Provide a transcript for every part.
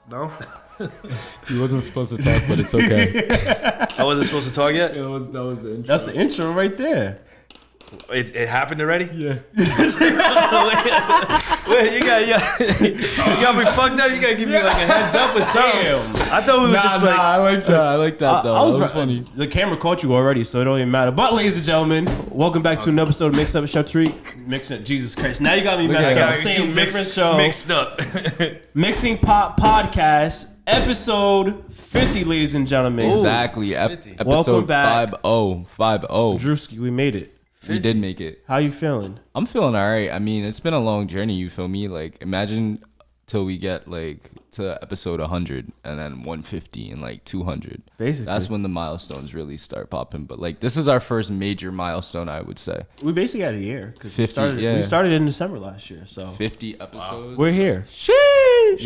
No? He wasn't supposed to talk, but it's okay. I wasn't supposed to talk yet? That was the intro. That's the intro right there. It happened already? Yeah. Wait, you got me fucked up. You gotta give me like a heads up or something. I thought we were just like. I like that. I like that though. That was funny. The camera caught you already, so it don't even matter. But ladies and gentlemen, welcome back to an episode of Mix Up Chef Tariq. Mixing Jesus Christ. Now you got me messed up. I'm saying different show. Mixed up. Mixing Pop Podcast, episode 50, ladies and gentlemen. Exactly. Welcome Episode back. 50. Drewski, we made it. We did make it. How you feeling? I'm feeling all right. I mean, it's been a long journey, you feel me? Like, imagine till we get, like, to episode 100 and then 150 and, like, 200. Basically. That's when the milestones really start popping. But, like, this is our first major milestone, I would say. We basically had a year. 50, we started in December last year, so. 50 episodes. We're here. Sheesh!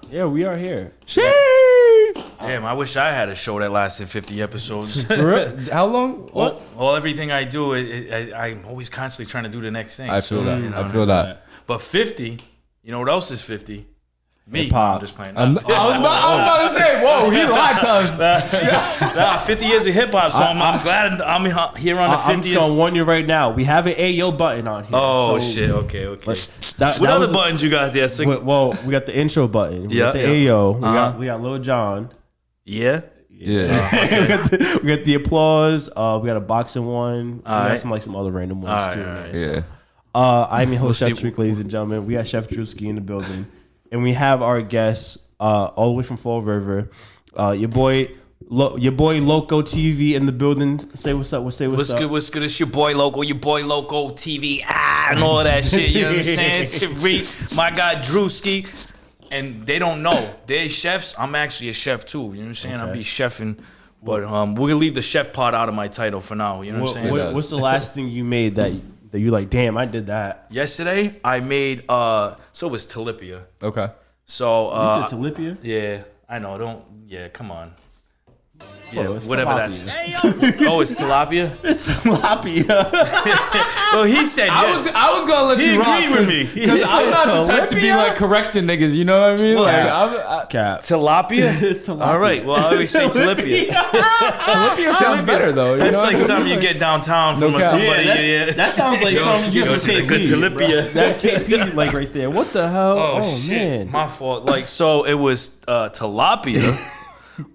Yeah, we are here. Sheesh! Damn, I wish I had a show that lasted 50 episodes. How long? What? Well, everything I do, I'm always constantly trying to do the next thing. I feel that. You know I feel that. But 50, you know what else is 50? Me. Hip-hop. I'm just playing. I was about to say, whoa, he lied to us. 50 years of hip hop, so I'm glad I'm here on the 50th. I'm just gonna warn you right now. We have an Ayo button on here. Oh so shit! Okay. what What other buttons you got there? Well, we got the intro button. We got the Ayo. We got Lil Jon. Yeah. Yeah. we got the applause. We got a boxing one. We got right. some other random ones too. Right. Yeah. I'm your host, Chef Tariq, ladies and gentlemen. We got Chef Drewski in the building, and we have our guests all the way from Fall River. Your boy YaboiLoCoTV in the building. Say what's up. Say what's up. What's good? It's your boy YaboiLoCoTV. And all that shit. You know what I'm saying? Tariq, my guy Drewski. And they don't know. They're chefs. I'm actually a chef too. You know what I'm saying? I'll be chefing. But we're going to leave the chef part out of my title for now. You know what I'm saying? What's the last thing you made that you like, damn, I did that? Yesterday, I made, so it was tilapia. Okay. So, you said tilapia? Yeah, I know. Come on. Yeah, Yeah, whatever tilapia. that's. Oh, it's tilapia? It's tilapia. Well, he said yes. I was gonna let He you rock. agreed with me. Because I'm not the type to be like correcting niggas. You know what I mean? Like, Cap. Tilapia? It's tilapia. All right. Well, I always say tilapia. Tilapia sounds better though. That's like something you get downtown from cap. somebody. Yeah, that sounds like something you get from it's a good KP. tilapia. That KP like right there. What the hell? Oh, shit. Man. My fault. Like, so it was tilapia.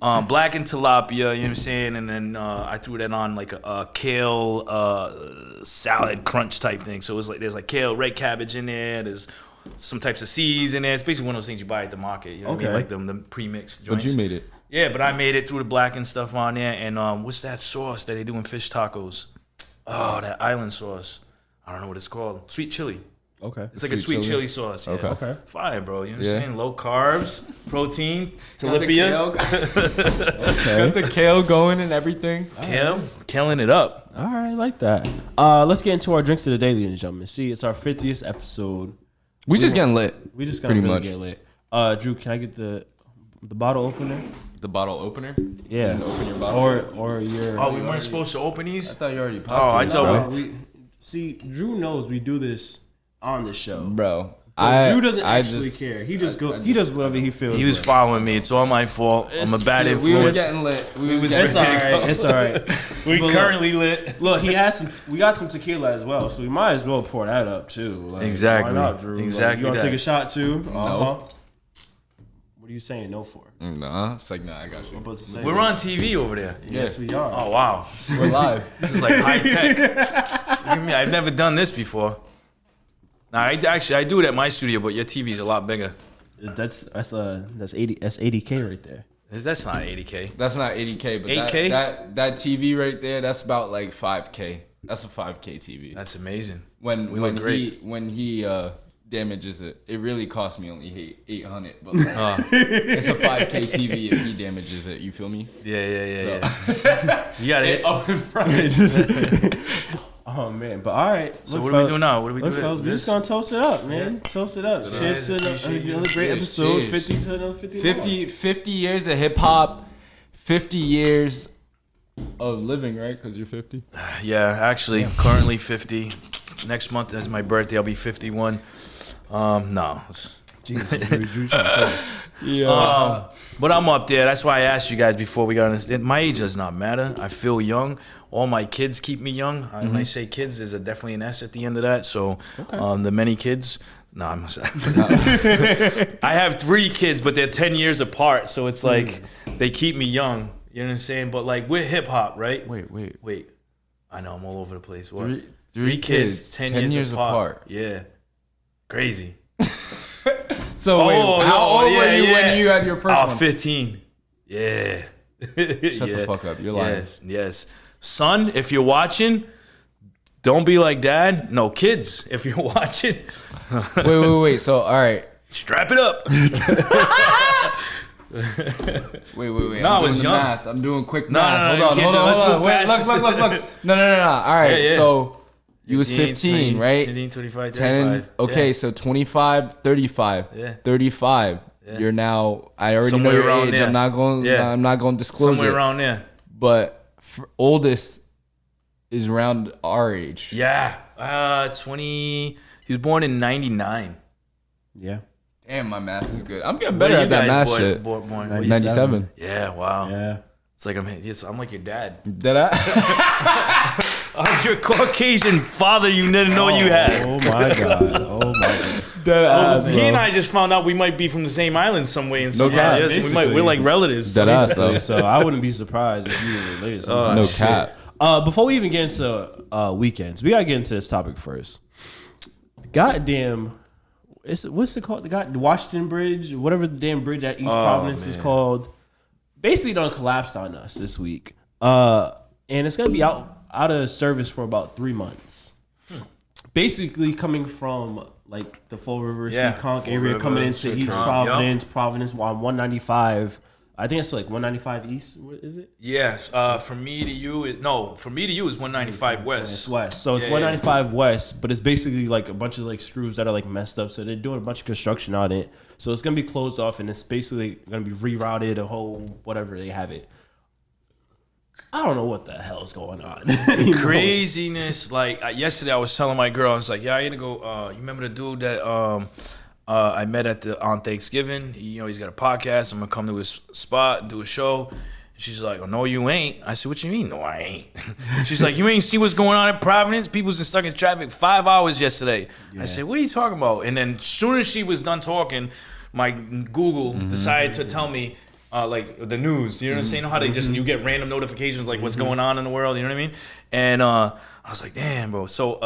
Blackened tilapia, you know what I'm saying? And then I threw that on like a kale salad crunch type thing. So it was like there's like kale, red cabbage in there. There's some types of seeds in there. It's basically one of those things you buy at the market. You know what I mean? Like the pre-mixed joints. But you made it. Yeah, but I made it, through the blackened stuff on there. And what's that sauce that they do in fish tacos? Oh, that island sauce. I don't know what it's called. Sweet chili. Okay. It's like a sweet chili sauce. Yeah. Okay. Fire, bro. You know what I'm saying? Low carbs, protein, tilapia. Got the kale going and everything. Killing it up. All right, I like that. Let's get into our drinks of the day, ladies and gentlemen. See, it's our 50th episode. We just getting lit. We just gonna pretty really much get lit. Drew, can I get the bottle opener? The bottle opener. Yeah. Open your bottle. Or your. Oh, we weren't supposed to open these? I thought you already Oh, popped. I thought See, Drew knows we do this on the show. bro. Drew doesn't actually care. He just he does whatever he feels. He was like. following me. It's all my fault. I'm a bad We was influence. getting lit. It's all right. It's all right. We But currently lit. Look, he has some. We got some tequila as well, so we might as well pour that up too. Like, Exactly. Why not, Drew? Exactly You want to that. take a shot too? No. What are you saying no for? Nah, it's like nah. I got you. About to say We're on TV over there. Yes, we are. Oh, wow. We're live. This is like high tech. Look at me. I've never done this before. Now, I do it at my studio, but your TV's a lot bigger. That's 80K right there. That's not 80K. That's not 80K, but 8K? that TV right there, that's about like 5K. That's a 5K TV. That's amazing. When look great. he damages it, it really cost me only 800, but like, it's a 5K TV if he damages it. You feel me? Yeah. You got it. Up in price. Oh man, but all right. So what do we do now? What do we do? We're just gonna toast it up, man. Toast it up. Cheers to another great episode. Cheers. 50 to another 50. 50 years of hip hop, 50 years of living, right? Because you're 50. Yeah, actually, currently 50. Next month is my birthday. I'll be 51. No. Jesus, Yeah. But I'm up there. That's why I asked you guys before we got on this. My age does not matter. I feel young. All my kids keep me young. When I say kids, there's definitely an S at the end of that. So the many kids. No, I'm I have 3 kids, but they're 10 years apart. So it's like they keep me young. You know what I'm saying? But like we're hip hop, right? Wait. I know I'm all over the place. What? Three kids, 10 years apart. Yeah. Crazy. So wait, how old were you when you had your first one? 15. Yeah. Shut the fuck up. You're lying. Yes. Son, if you're watching, don't be like dad. No, kids, if you're watching. Wait. So, all right. Strap it up. Wait. No, I was young. Math. I'm doing quick math. No, Hold on. Wait, look. No. All right. Yeah. So, you was 15, right? 15, 25, 10. Okay, so 25, 35. Yeah. 35. Yeah. You're now. I already Somewhere know your around age. there. I'm not going. Yeah. I'm not going to disclose Somewhere it. around there. But oldest is around our age. Yeah. 20. He was born in 99. Yeah. Damn, my math is good. I'm getting better at that math shit. Born 97. Yeah. Wow. Yeah. It's like I'm like your dad. Did I? I'm your Caucasian father you didn't know you had. Oh my god. Dead ass, He and I just found out we might be from the same island some way. No cap. Yes, we're like relatives. Dead ass though. So I wouldn't be surprised if you were related. No cap. Before we even get into weekends, we gotta get into this topic first. Goddamn, what's it called? The Washington Bridge, whatever the damn bridge at East Providence is called. Basically, done collapsed on us this week, and it's gonna be out of service for about 3 months. Basically, coming from like the Fall River, Seekonk area, coming into East Providence on 195. I think it's like 195 East. What is it? Yes. From me to you is 195 West. It's west. So it's 195 West, but it's basically like a bunch of like screws that are like messed up. So they're doing a bunch of construction on it. So it's gonna be closed off, and it's basically gonna be rerouted, a whole whatever they have it. I don't know what the hell is going on. Craziness. Like yesterday, I was telling my girl, I was like, "Yeah, I gotta go." You remember the dude that I met on Thanksgiving? He's got a podcast. I'm gonna come to his spot and do a show. And she's like, "Oh no, you ain't." I said, "What you mean? No, I ain't." She's like, "You ain't see what's going on in Providence? People's been stuck in traffic 5 hours yesterday." Yeah. I said, "What are you talking about?" And then as soon as she was done talking, my Google decided to tell me. Like the news, you know what I'm saying? You know how they just, you get random notifications like what's going on in the world, you know what I mean? And I was like, damn, bro. So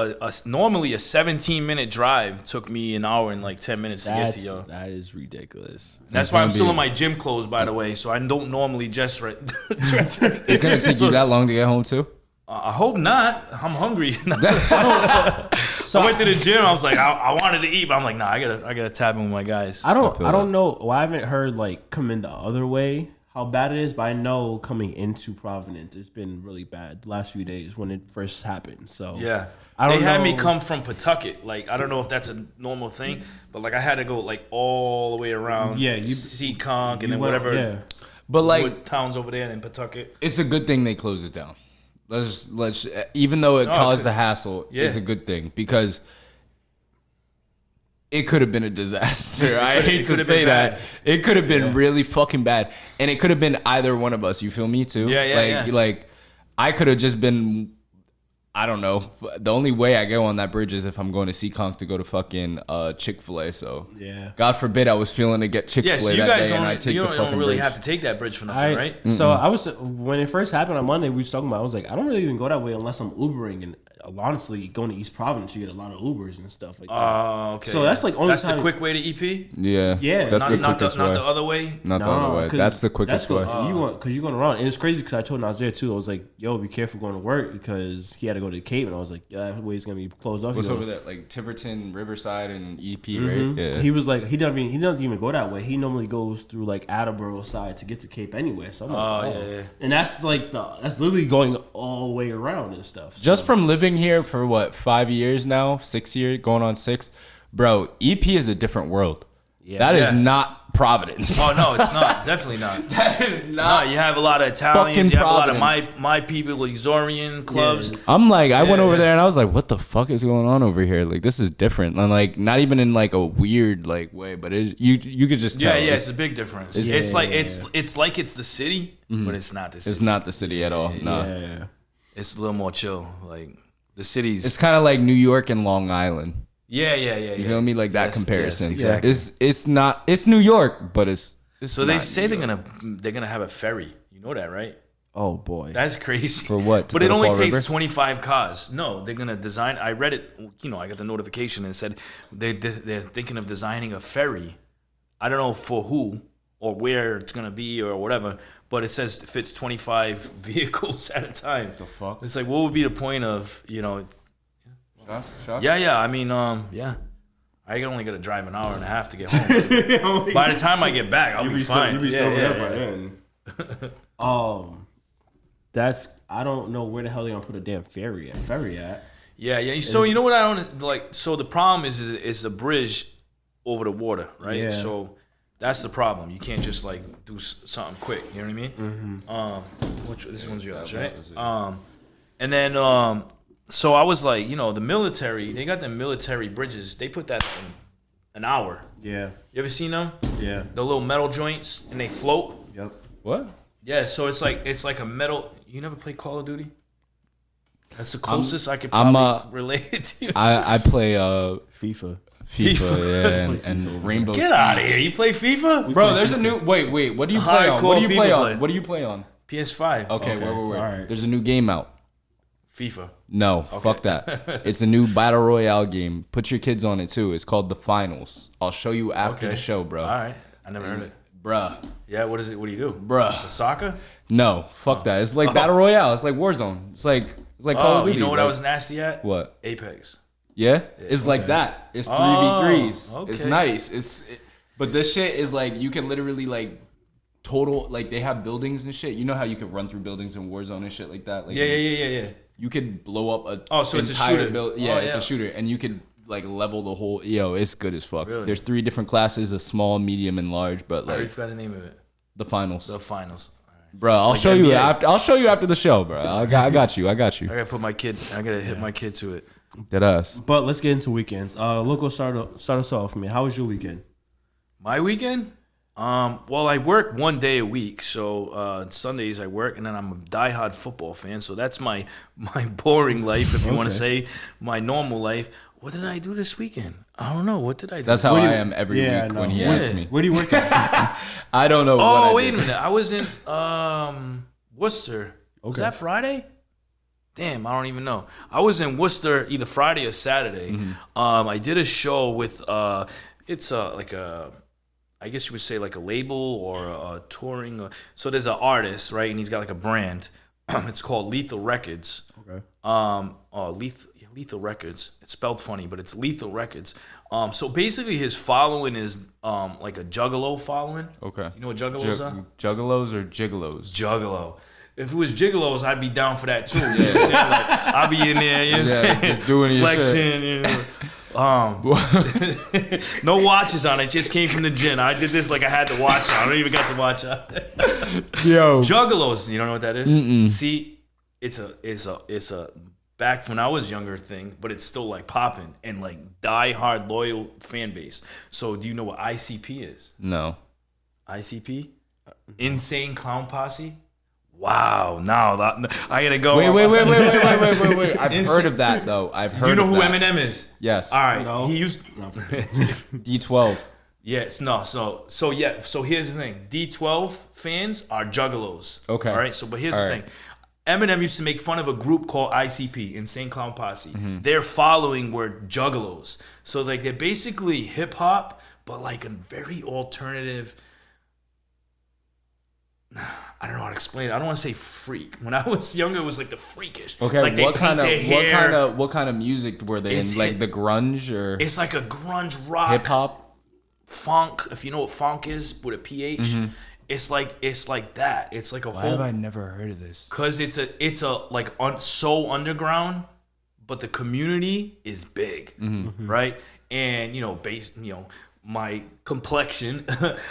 normally a 17-minute drive took me an hour and like 10 minutes to get to y'all. That is ridiculous. That's why I'm still in my gym clothes, by the way. So I don't normally dress. It's gonna take you that long to get home too? I hope not. I'm hungry. So I went to the gym. I was like, I wanted to eat, but I'm like, nah, I gotta tap in with my guys. I don't know. Well, I haven't heard like coming the other way how bad it is, but I know coming into Providence, it's been really bad the last few days when it first happened. So yeah, they had me come from Pawtucket. Like I don't know if that's a normal thing, but like I had to go like all the way around. Yeah, Seekonk and then whatever. Yeah. But like towns over there in Pawtucket. It's a good thing they closed it down. Let's even though it caused the hassle, it's a good thing because it could have been a disaster. I hate to say that. It could have been really fucking bad, and it could have been either one of us. You feel me too? Like I could have just been. I don't know. The only way I go on that bridge is if I'm going to Seekonk to go to fucking Chick-fil-A. So God forbid I was feeling to get Chick-fil-A so you that guys day, and I take the fucking don't really bridge. have to take that bridge for nothing, right? So I was when it first happened on Monday, we was talking about. I was like, I don't really even go that way unless I'm Ubering, and honestly, going to East Providence, you get a lot of Ubers and stuff like that. Oh, okay. So that's like only that's time. the quick way to EP. Yeah. That's not the other way. Not the other way. That's the quickest way. Because you're going around, and it's crazy because I told Nazir too. I was like, "Yo, be careful going to work," because he had to go to the Cape, and I was like, "Yeah, that way's gonna be closed off." What's over there? Like Tiverton, Riverside, and EP, right? Yeah. He was like, he doesn't even go that way. He normally goes through like Attleboro side to get to Cape anyway. So I'm like, yeah. And that's like that's literally going all the way around and stuff. Just from living here for what 5 years now, 6 years, going on 6, bro. EP is a different world. Yeah. That is not Providence. Oh no, it's not. Definitely not. That is not. No, you have a lot of Italians. You have Providence. a lot of my people, Exorian clubs. Yeah. I'm like, I went over there and I was like, what the fuck is going on over here? Like, this is different. And like, not even in like a weird like way, but you could just tell. Yeah, it's a big difference. It's like it's the city, but it's not the city. It's not the city at all. No. Yeah. It's a little more chill. Like the city's. It's kind of like New York and Long Island. Yeah. You feel me? Like that comparison. Yes, exactly. It's New York, but it's so they say they're gonna have a ferry. You know that, right? Oh boy. That's crazy. For what? But it only takes River? 25 cars. No, they're gonna design. I read it. I got the notification and it said they're thinking of designing a ferry. I don't know for who or where it's gonna be or whatever. But it says it fits 25 vehicles at a time. The fuck? It's like, what would be the point of Shots? Yeah. I mean, yeah. I only got to drive an hour and a half to get home. By the time I get back, I'll be fine. You'll be sobered up by then. I don't know where the hell they gonna put a damn ferry at. Yeah. So you know what I don't like? So the problem is a bridge over the water, right? Yeah. So that's the problem. You can't just like do something quick. You know what I mean? This one's yours, right? And then so I was like, the military, they got the military bridges. They put that in an hour. Yeah. You ever seen them? Yeah. The little metal joints and they float. Yep. What? Yeah, so it's like a metal. You never played Call of Duty? That's the closest I could probably relate it to. I play FIFA. Yeah, and Rainbow Get Six. out of here! You play FIFA, Bro, there's a new. Wait. What do you play on? What do you play on? What do you play on? PS5. Okay, wait. All right. There's a new game out. FIFA. No, fuck that. It's a new battle royale game. Put your kids on it too. It's called The Finals. I'll show you after the show, bro. All right, I never heard it. Bruh. Yeah, what is it? What do you do? Bruh. The soccer? No, fuck that. It's like battle royale. It's like Warzone. It's like Call of Duty. You know what I was nasty at? What? Apex. Yeah? It's like that. It's 3v3s. Okay. It's nice. But this shit is like you can literally like total like they have buildings and shit. You know how you can run through buildings in Warzone and shit like that? Like Yeah. You could blow up a so it's a entire shooter. building. Yeah, it's a shooter. And you could like level the whole it's good as fuck. Really? There's 3 different classes, a small, medium, and large, but I already like forgot the name of it. the finals. The finals. Bro, I'll show you after. I'll show you after the show, bro. I got you. I gotta put my kid. I gotta hit my kid to it. Dead ass. But let's get into weekends. Loco, start us off, man. How was your weekend? My weekend? Well, I work one day a week, so Sundays I work, and then I'm a diehard football fan. So that's my boring life, if you want to say, my normal life. What did I do this weekend? I don't know. What did I do? That's how I am every week when he asks me. Where do you work at? I don't know. Oh, wait a minute. I was in Worcester. Was Okay. that Friday? Damn, I don't even know. I was in Worcester either Friday or Saturday. I did a show with it's like a, I guess you would say like a label or a touring. So there's an artist, right, and he's got like a brand. It's called Lethal Records. Okay. Lethal Records. It's spelled funny, but it's Lethal Records. So basically, his following is like a juggalo following. Okay. You know what juggalos are? Juggalos or gigolos? Juggalo. If it was gigolos, I'd be down for that too. You know what I'm saying? Like, I'll be in there, you know what I'm saying? just doing your flexing, shit. you know. No watches on it. Just came from the gym. I did this like I had the watch on. I don't even got the watch on. Yo. Juggalos. You don't know what that is? See, it's a back when I was younger thing, but it's still like popping and like die-hard loyal fan base. So do you know what ICP is? No. ICP? Insane Clown Posse? Wow, now I gotta go. Wait. I've heard of that though. I've heard. Do you know of who that. Eminem is? Yes. All right. No. He used D12. Yes. No. So yeah. So here's the thing. D12 fans are juggalos. Okay. All right. So but here's All the right. thing. Eminem used to make fun of a group called ICP, Insane Clown Posse. Their following were juggalos. So like they're basically hip hop, but like a very alternative. I don't know how to explain it. I don't want to say freak. When I was younger, it was like the freakish. Okay, like they what kind of music were they It's in? Like the grunge or It's like a grunge rock, hip hop? funk. If you know what funk is with a PH, it's like that. It's like a Why whole. have I never heard of this? Cause it's a like so underground, but the community is big, right? And my complexion,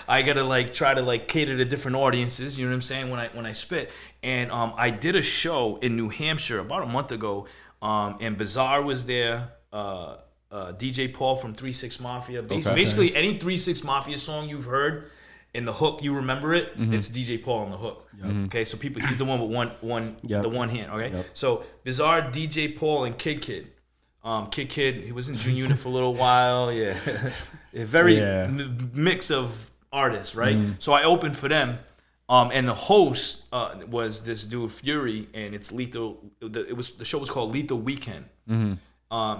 I gotta like try to like cater to different audiences. You know what I'm saying when I spit. And I did a show in New Hampshire about a month ago, and Bizarre was there. DJ Paul from 3 6 Mafia. Basically, any 3 6 Mafia song you've heard. In the hook, you remember it. It's DJ Paul on the hook. Okay, so people, he's the one with the one hand. Okay, so Bizarre, DJ Paul, and Kid. Kid, he was in Junior Unit for a little while. Yeah, a very mix of artists, right? So I opened for them, and the host was this dude Fury, and it's Lethal. The show was called Lethal Weekend.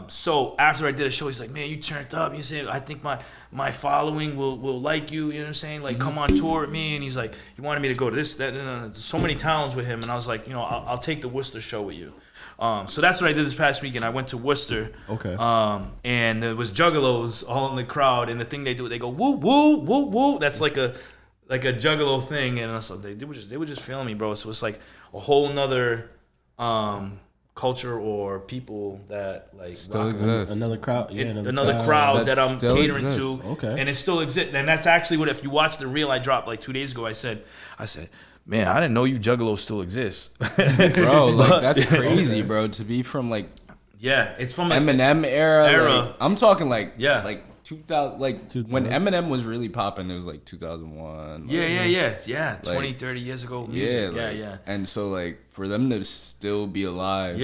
So after I did a show, he's like, man, you turned up. You said, I think my following will like you. You know what I'm saying? Like, come on tour with me. And he's like, he wanted me to go to this, that, so many towns with him. And I was like, I'll take the Worcester show with you. So that's what I did this past weekend. I went to Worcester. Okay. And there was juggalos all in the crowd. And the thing they do, they go, woo, woo, woo, woo. That's like a juggalo thing. And I was like, they were just feeling me, bro. So it's like a whole nother, culture or people that like still exists. Another crowd, another crowd that I'm catering exists. To, okay, and it still exists. And that's actually what, if you watch the reel I dropped like 2 days ago, I said, man, I didn't know you juggalos still exist, bro. Like that's crazy, bro. To be from like, it's from Eminem era. Like, I'm talking like, like 2000, like 2000. When Eminem was really popping, it was like 2001. Like, 20, 30 years ago. Music. Yeah. And so like for them to still be alive.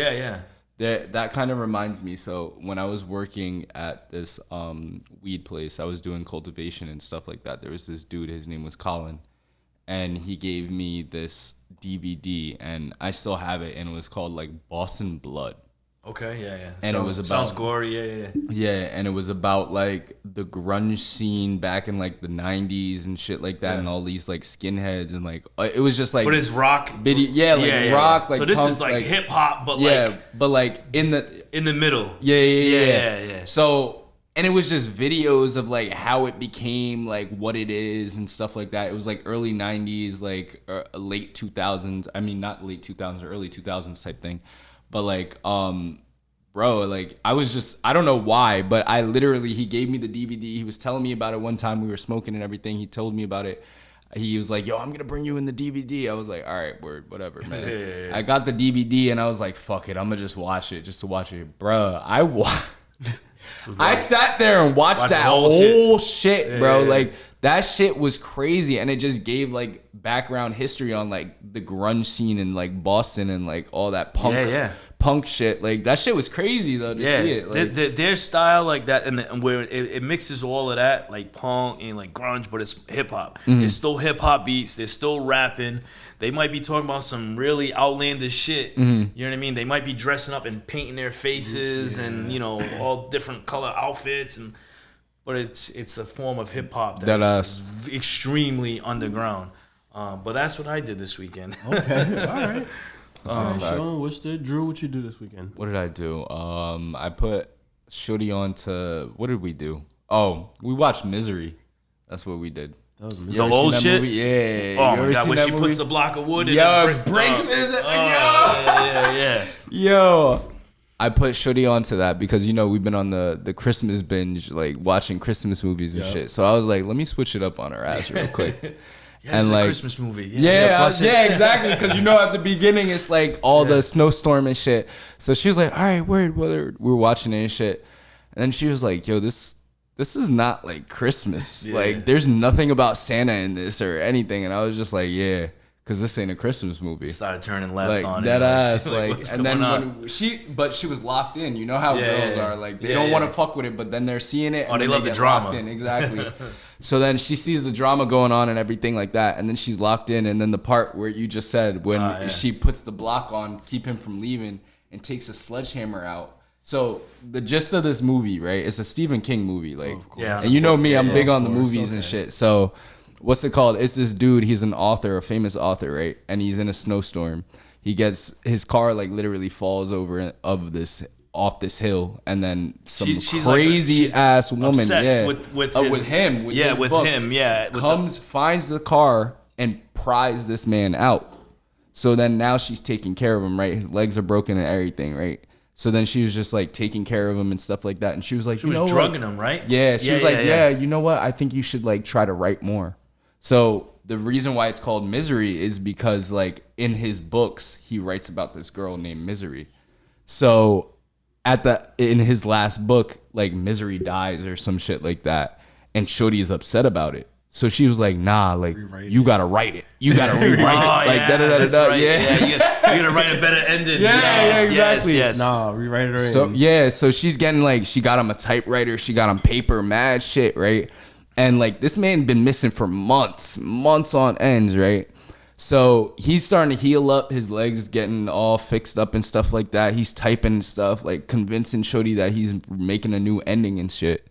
That kind of reminds me. So when I was working at this weed place, I was doing cultivation and stuff like that. There was this dude, his name was Colin, and he gave me this DVD, and I still have it, and it was called like Boston Blood. Okay, And it was about, sounds gory, yeah, and it was about like the grunge scene back in like the 90s and shit like that, and all these like skinheads and like it was just like. But it's rock, video, rock. Like so this punk, is like hip hop, but like in the middle. Yeah. So, and it was just videos of like how it became like what it is and stuff like that. It was like early 90s, like late 2000s. I mean, not late 2000s or early 2000s type thing. But like, bro, like I don't know why, but he gave me the DVD. He was telling me about it one time. We were smoking and everything. He told me about it. He was like, yo, I'm going to bring you in the DVD. I was like, all right, word, whatever, man. I got the DVD and I was like, fuck it. I'm going to just watch it just to watch it. Bro, I sat there and watched that whole shit, bro. Like that shit was crazy. And it just gave like background history on like the grunge scene in like Boston and like all that punk shit. Like that shit was crazy though to see it. Like, their style like that, and where it mixes all of that like punk and like grunge, but it's hip hop. It's still hip hop beats. They're still rapping. They might be talking about some really outlandish shit. You know what I mean? They might be dressing up and painting their faces and all different color outfits, but it's a form of hip hop that's extremely underground. But that's what I did this weekend. Okay, all right. Sean, Drew, what you do this weekend? What did I do? I put Shorty on to, what did we do? Oh, we watched Misery. That's what we did. That was Misery. The old shit? Movie? Yeah. Oh my God, when she puts the block of wood in it. Breaks it. Yeah. Yo. I put Shorty onto that because we've been on the Christmas binge, like watching Christmas movies and shit. So I was like, let me switch it up on her ass real quick. And like a Christmas movie. Yeah, exactly. Because at the beginning it's like all the snowstorm and shit. So she was like, all right, we're watching it and shit. And then she was like, yo, this is not like Christmas. Yeah. Like there's nothing about Santa in this or anything. And I was just like, yeah. Because this ain't a Christmas movie. Started turning left like, on that it. Ass, like, and then when she was locked in. You know how girls are. Like they don't want to fuck with it, but then they're seeing it. And they love the drama. Locked in. Exactly. So then she sees the drama going on and everything like that, and then she's locked in. And then the part where you just said when she puts the block on, keep him from leaving, and takes a sledgehammer out. So the gist of this movie, right? It's a Stephen King movie, like, and me, I'm big on the movies and shit. So. What's it called? It's this dude. He's an author, a famous author, right? And he's in a snowstorm. He gets his car like literally falls over off this hill, and then she's crazy like ass woman, with him, comes, finds the car and pries this man out. So then now she's taking care of him, right? His legs are broken and everything, right? So then she was just like taking care of him and stuff like that. And she was like, she was drugging him, right? Yeah. She was like, you know what? I think you should like try to write more. So the reason why it's called Misery is because like in his books, he writes about this girl named Misery. So in his last book, like Misery dies or some shit like that. And Shorty is upset about it. So she was like, nah, like, you gotta write it. You gotta rewrite it. Like, da-da-da-da-da. Right. Yeah. You gotta write a better ending. Yeah, exactly. Yes. Nah, rewrite it. So, so she's getting, like, she got him a typewriter. She got him paper, mad shit, right? And, like, this man been missing for months on ends, right? So he's starting to heal up. His legs getting all fixed up and stuff like that. He's typing stuff, like, convincing Shorty that he's making a new ending and shit.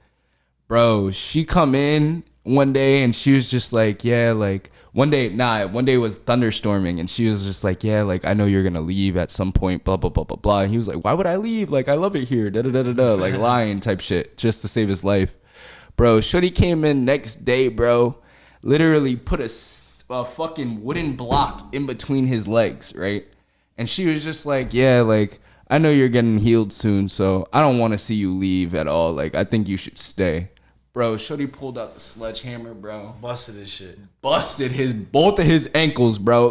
Bro, she come in one day and she was just like, yeah, like one day was thunderstorming and she was just like, yeah, like I know you're gonna leave at some point, blah blah blah blah blah. And he was like, why would I leave? Like I love it here, da da da da da, like lying type shit just to save his life. Bro, Shorty came in next day, bro, literally put a fucking wooden block in between his legs, right? And she was just like, yeah, like I know you're getting healed soon, so I don't want to see you leave at all. Like I think you should stay. Bro, Shorty pulled out the sledgehammer, bro. Busted his shit. Busted both of his ankles, bro.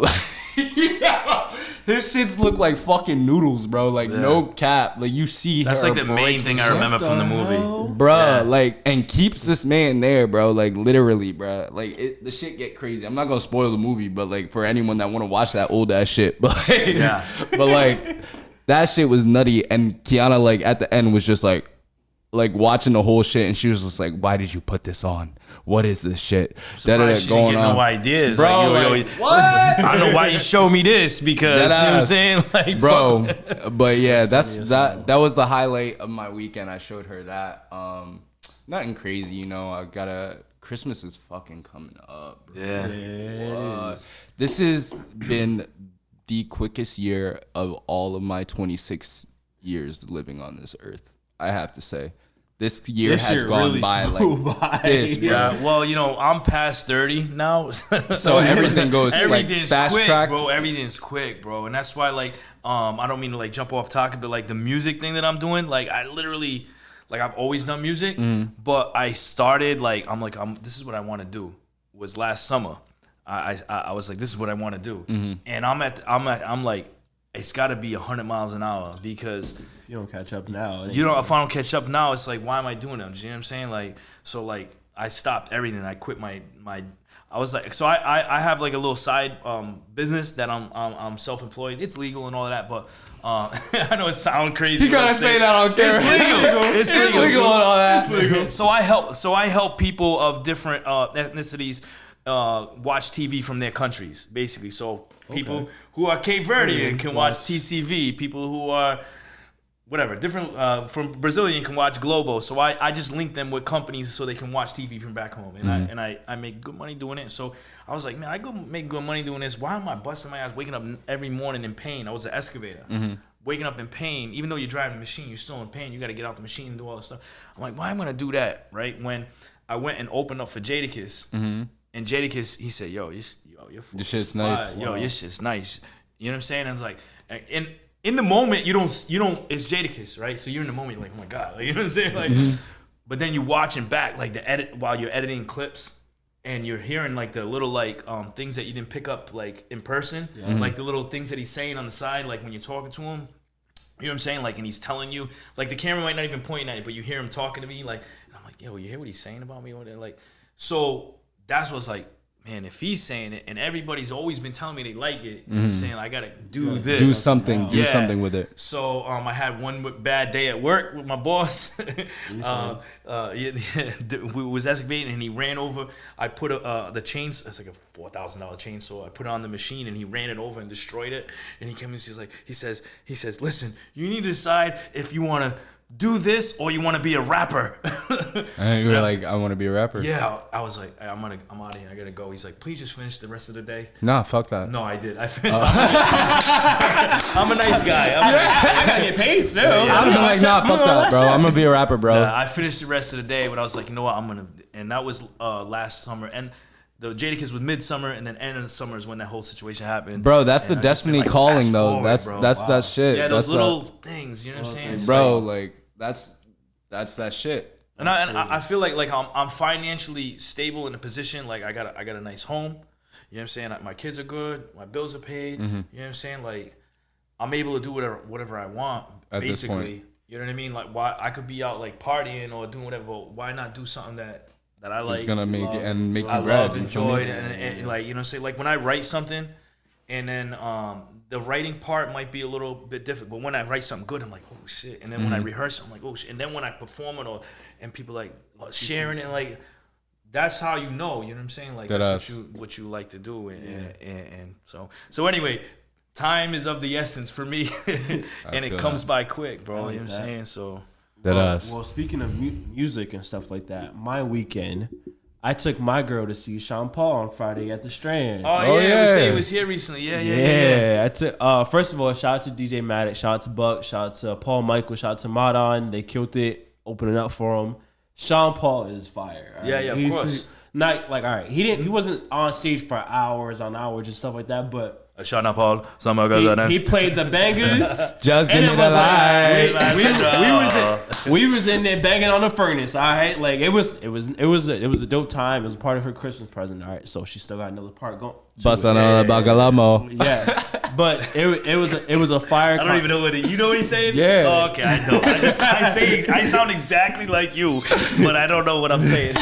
His shits look like fucking noodles, bro. Like no cap. Like you see that's like the main thing I remember from the movie. Bro, like and keeps this man there, bro. Like literally, bro. Like the shit get crazy. I'm not gonna spoil the movie, but like for anyone that wanna watch that old ass shit. But but like that shit was nutty. And Kiana like at the end was just like watching the whole shit, and she was just like, "Why did you put this on? What is this shit?" She didn't get no ideas, bro. Like, what? I don't know why you show me this because you know what I'm saying, like, bro. But yeah, that was the highlight of my weekend. I showed her that. Nothing crazy, you know. Christmas is fucking coming up, bro. Yeah. This has been the quickest year of all of my 26 years living on this earth. I have to say. This year has gone really by like this, bro. Yeah, well, you know, I'm past 30 now. So everything goes everything's like fast quick, tracked. bro. Everything's quick, bro. And that's why, like, I don't mean to, like, jump off topic, but, like, the music thing that I'm doing, like, I literally, like, I've always done music, but I started, like, this is what I want to do. Was last summer. I was like, this is what I want to do. And I'm like, it's got to be 100 miles an hour because if you don't catch up now, if I don't catch up now, it's like, why am I doing it? You know what I'm saying? Like, so like I stopped everything. I quit my. I was like, so I have like a little side business that I'm self-employed. It's legal and all of that, but I know it sounds crazy. You gotta say that on camera. It's legal and all that. It's legal. So I help people of different ethnicities watch TV from their countries, basically. So people who are Cape Verdean can watch TCV. People who are whatever different from Brazilian can watch Globo. So I just link them with companies so they can watch TV from back home, and I make good money doing it. So I was like, man, I go make good money doing this. Why am I busting my ass, waking up every morning in pain? I was an excavator. Waking up in pain, even though you're driving a machine, you're still in pain. You got to get out the machine and do all this stuff. I'm like, why am I gonna do that, right? When I went and opened up for Jadakiss, and Jadakiss, he said, yo, your shit's nice. Yo, your shit's nice. You know what I'm saying? I was like, in the moment, you don't. It's Jadakiss, right? So you're in the moment, you're like, oh my god, like, you know what I'm saying? Like, but then you're watching back, like the edit while you're editing clips, and you're hearing like the little like things that you didn't pick up like in person, like the little things that he's saying on the side, like when you're talking to him. You know what I'm saying? Like, and he's telling you, like the camera might not even pointing at you, but you hear him talking to me, like, and I'm like, yo, you hear what he's saying about me? Like, so that's what's like. Man, if he's saying it, and everybody's always been telling me they like it, you know what I'm saying? I gotta do this. Do something. Do something with it. So I had one bad day at work with my boss. We was excavating, and he ran over. I put the chains. It's like a $4,000 chainsaw. I put it on the machine, and he ran it over and destroyed it. And he came and he says, listen, you need to decide if you want to do this or you want to be a rapper. And you were like, I want to be a rapper. Yeah, I was like, I'm out of here. I gotta go. He's like, please just finish the rest of the day. Nah, fuck that. No, I did. I finished. I'm a nice guy. I gotta get paid still. I would be like, nah, fuck that, bro. I'm gonna be a rapper, bro. I finished the rest of the day, but I was like, you know what? And that was last summer. And the Jadakiss was midsummer, and then end of the summer is when that whole situation happened. Bro, that's and the destiny calling, though. Forward, that's that shit. Yeah, those that's little things. You know what I'm saying, bro? Like that's that shit. And I feel like I'm financially stable in a position. Like I got a nice home. You know what I'm saying? My kids are good. My bills are paid. You know what I'm saying? Like I'm able to do whatever I want. At basically, this point. You know what I mean? Like why I could be out like partying or doing whatever, but why not do something that I like? It's gonna make it and make you I bread. love, enjoy, and like you know, say like when I write something, and then the writing part might be a little bit different, but when I write something good, I'm like, oh shit, and then when I rehearse, I'm like, oh shit, and then when I perform it and people like sharing it, like that's how you know what I'm saying, like that's what you like to do, and so anyway. Time is of the essence for me, and it comes by quick, bro. You know what I'm saying? So, well, speaking of music and stuff like that, my weekend, I took my girl to see Sean Paul on Friday at the Strand. Oh yeah, he was here recently. Yeah. I took. First of all, shout out to DJ Maddox, shout out to Buck, shout out to Paul Michael, shout out to Modon. They killed it, opening up for him. Sean Paul is fire. Right? Yeah, of course. Not like all right. He wasn't on stage for hours on hours and stuff like that, but. Sean Paul, he played the bangers. Just give me the light. We was in there banging on the furnace. All right, like it was a dope time. It was part of her Christmas present. All right, so she still got another part going. Bust another bagalamo. Yeah, but it was a fire. I don't even know what you know what he's saying. Yeah. Oh, okay, I know. I sound exactly like you, but I don't know what I'm saying.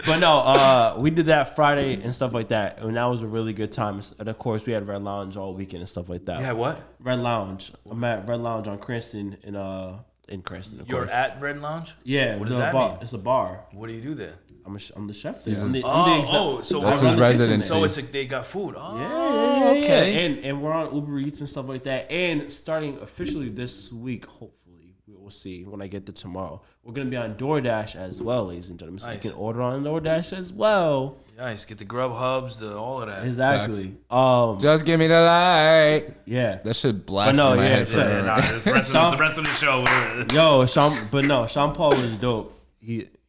But no, we did that Friday and stuff like that, and that was a really good time. And of course, we had Red Lounge all weekend and stuff like that. Yeah, what? Red Lounge. I'm at Red Lounge on Cranston in Cranston. Of You're course. at Red Lounge? Yeah. What does that mean? It's a bar. What do you do there? I'm the chef there. So that's his residency. So it's like they got food. Oh, yeah. okay. And we're on Uber Eats and stuff like that. And starting officially this week, hopefully. We'll see when I get there tomorrow. We're gonna be on DoorDash as well, ladies and gentlemen. So you can order on DoorDash as well. Nice. Get the Grub Hubs, all of that. Exactly. Just give me the light. Yeah. That should blast my head. The rest of the show. Yo, Sean Paul was dope.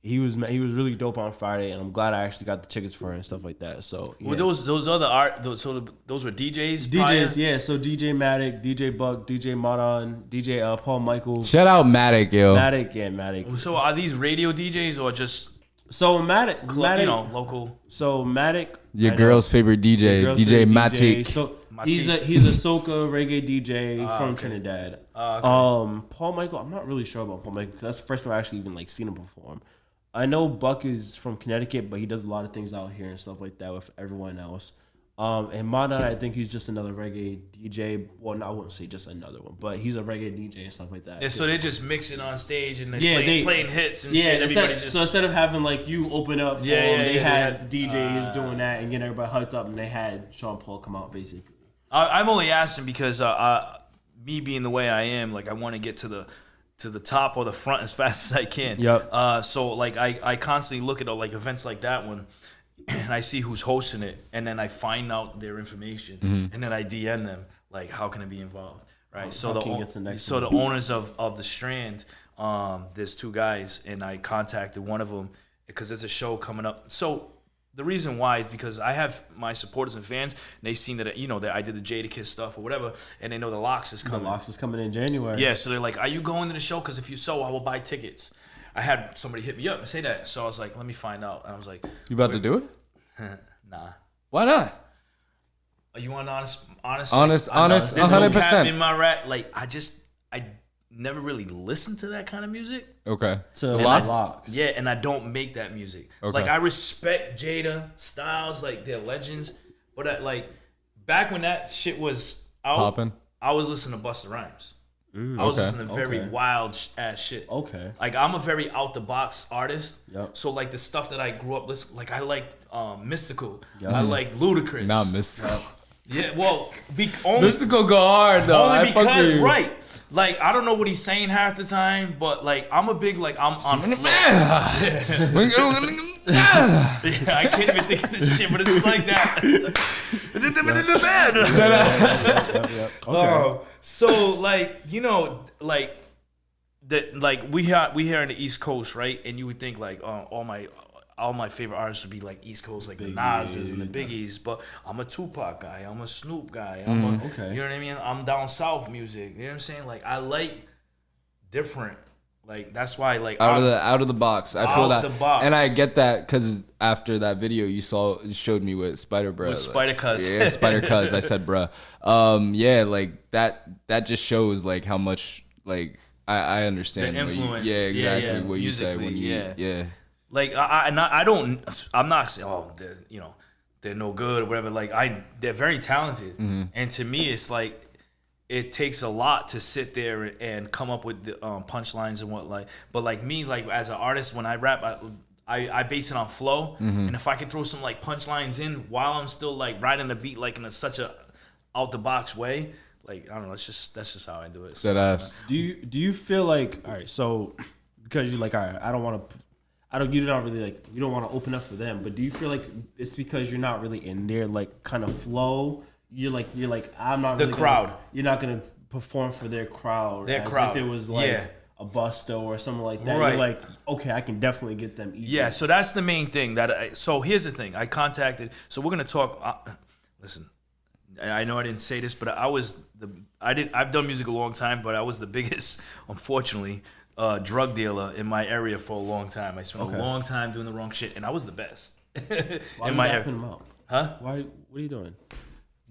He was really dope on Friday, and I'm glad I actually got the tickets for it and stuff like that. So yeah. Well, those other those were DJs. DJs, yeah. So DJ Matic, DJ Buck, DJ Modon, DJ Paul Michael. Shout out Matic, yo. Matic. So are these radio DJs or just Matic, local? So Matic, your girl's favorite DJ, DJ Matic. So he's a soca reggae DJ from Trinidad. Okay. Paul Michael, I'm not really sure about Paul Michael because that's the first time I actually even seen him perform. I know Buck is from Connecticut, but he does a lot of things out here and stuff like that with everyone else. And Modon, I think he's just another reggae DJ. Well, no, I wouldn't say just another one, but he's a reggae DJ and stuff like that. Yeah, so they just mix it on stage and playing hits and shit. So instead of having you open up for them, they had the DJs doing that and getting everybody hyped up, and they had Sean Paul come out basically. I'm only asking because me being the way I am, I want to get to the top or the front as fast as I can. Yep. So I constantly look at events like that one, and I see who's hosting it, and then I find out their information, and then I DM them how can I be involved, right? So the owners of the Strand, there's two guys, and I contacted one of them because there's a show coming up. So the reason why is because I have my supporters and fans, and they've seen that that I did the Jadakiss stuff or whatever, and they know the Locks is coming. The Locks is coming in January. Yeah, so they're like, "Are you going to the show? Because if you so, I will buy tickets." I had somebody hit me up and say that, so I was like, "Let me find out." And I was like, "You about to do it?" Nah. Why not? Are you want honest? Honest, 100%. In my rap, I never really listened to that kind of music. Okay. To Locks. Yeah, and I don't make that music. Okay. I respect Jada, Styles, they're legends. But back when that shit was out, popping, I was listening to Busta Rhymes. I was listening to very wild ass shit. Okay. I'm a very out the box artist. Yep. So the stuff that I grew up listening, I liked Mystical. Yep. I like Ludacris. Not Mystical. Yeah, well, only Mystical go hard though. Only because right. I don't know what he's saying half the time, but I'm a big I'm on flow. Yeah, I can't even think of this shit, but it's like that. Okay. So we here in the East Coast, right? And you would think all my all my favorite artists would be like East Coast, like the Nas's and the Biggies. But I'm a Tupac guy. I'm a Snoop guy. You know what I mean? I'm down south music. You know what I'm saying? Like I like different. Like that's why like out of the box. I feel that, the box. And I get that because after that video you showed me with Spider Bruh, with Spider Cuz, yeah, Spider Cuz. I said bruh, yeah, like that just shows like how much like I understand the influence. Exactly what you said when you Like I'm not saying they're no good or whatever. Like they're very talented, and to me it's like. It takes a lot to sit there and come up with the punchlines and what like. But like me, like as an artist, when I rap, I base it on flow, and if I can throw some like punchlines in while I'm still like riding the beat like in such a out the box way, like I don't know, that's just how I do it. So, do you feel like, all right, so because you're like, all right, you don't really like, you don't want to open up for them, but do you feel like it's because you're not really in their like kind of flow? You're like I'm not the really crowd. You're not gonna perform for their crowd. If it was like a Busto or something like that. Right. You're like, okay, I can definitely get them easy. Yeah, so that's the main thing. So here's the thing. I contacted. So we're gonna talk. Listen, I know I didn't say this, but I've done music a long time, but I was the biggest, unfortunately, drug dealer in my area for a long time. I spent a long time doing the wrong shit, and I was the best. Why in my area. Him out? Huh? Why? What are you doing?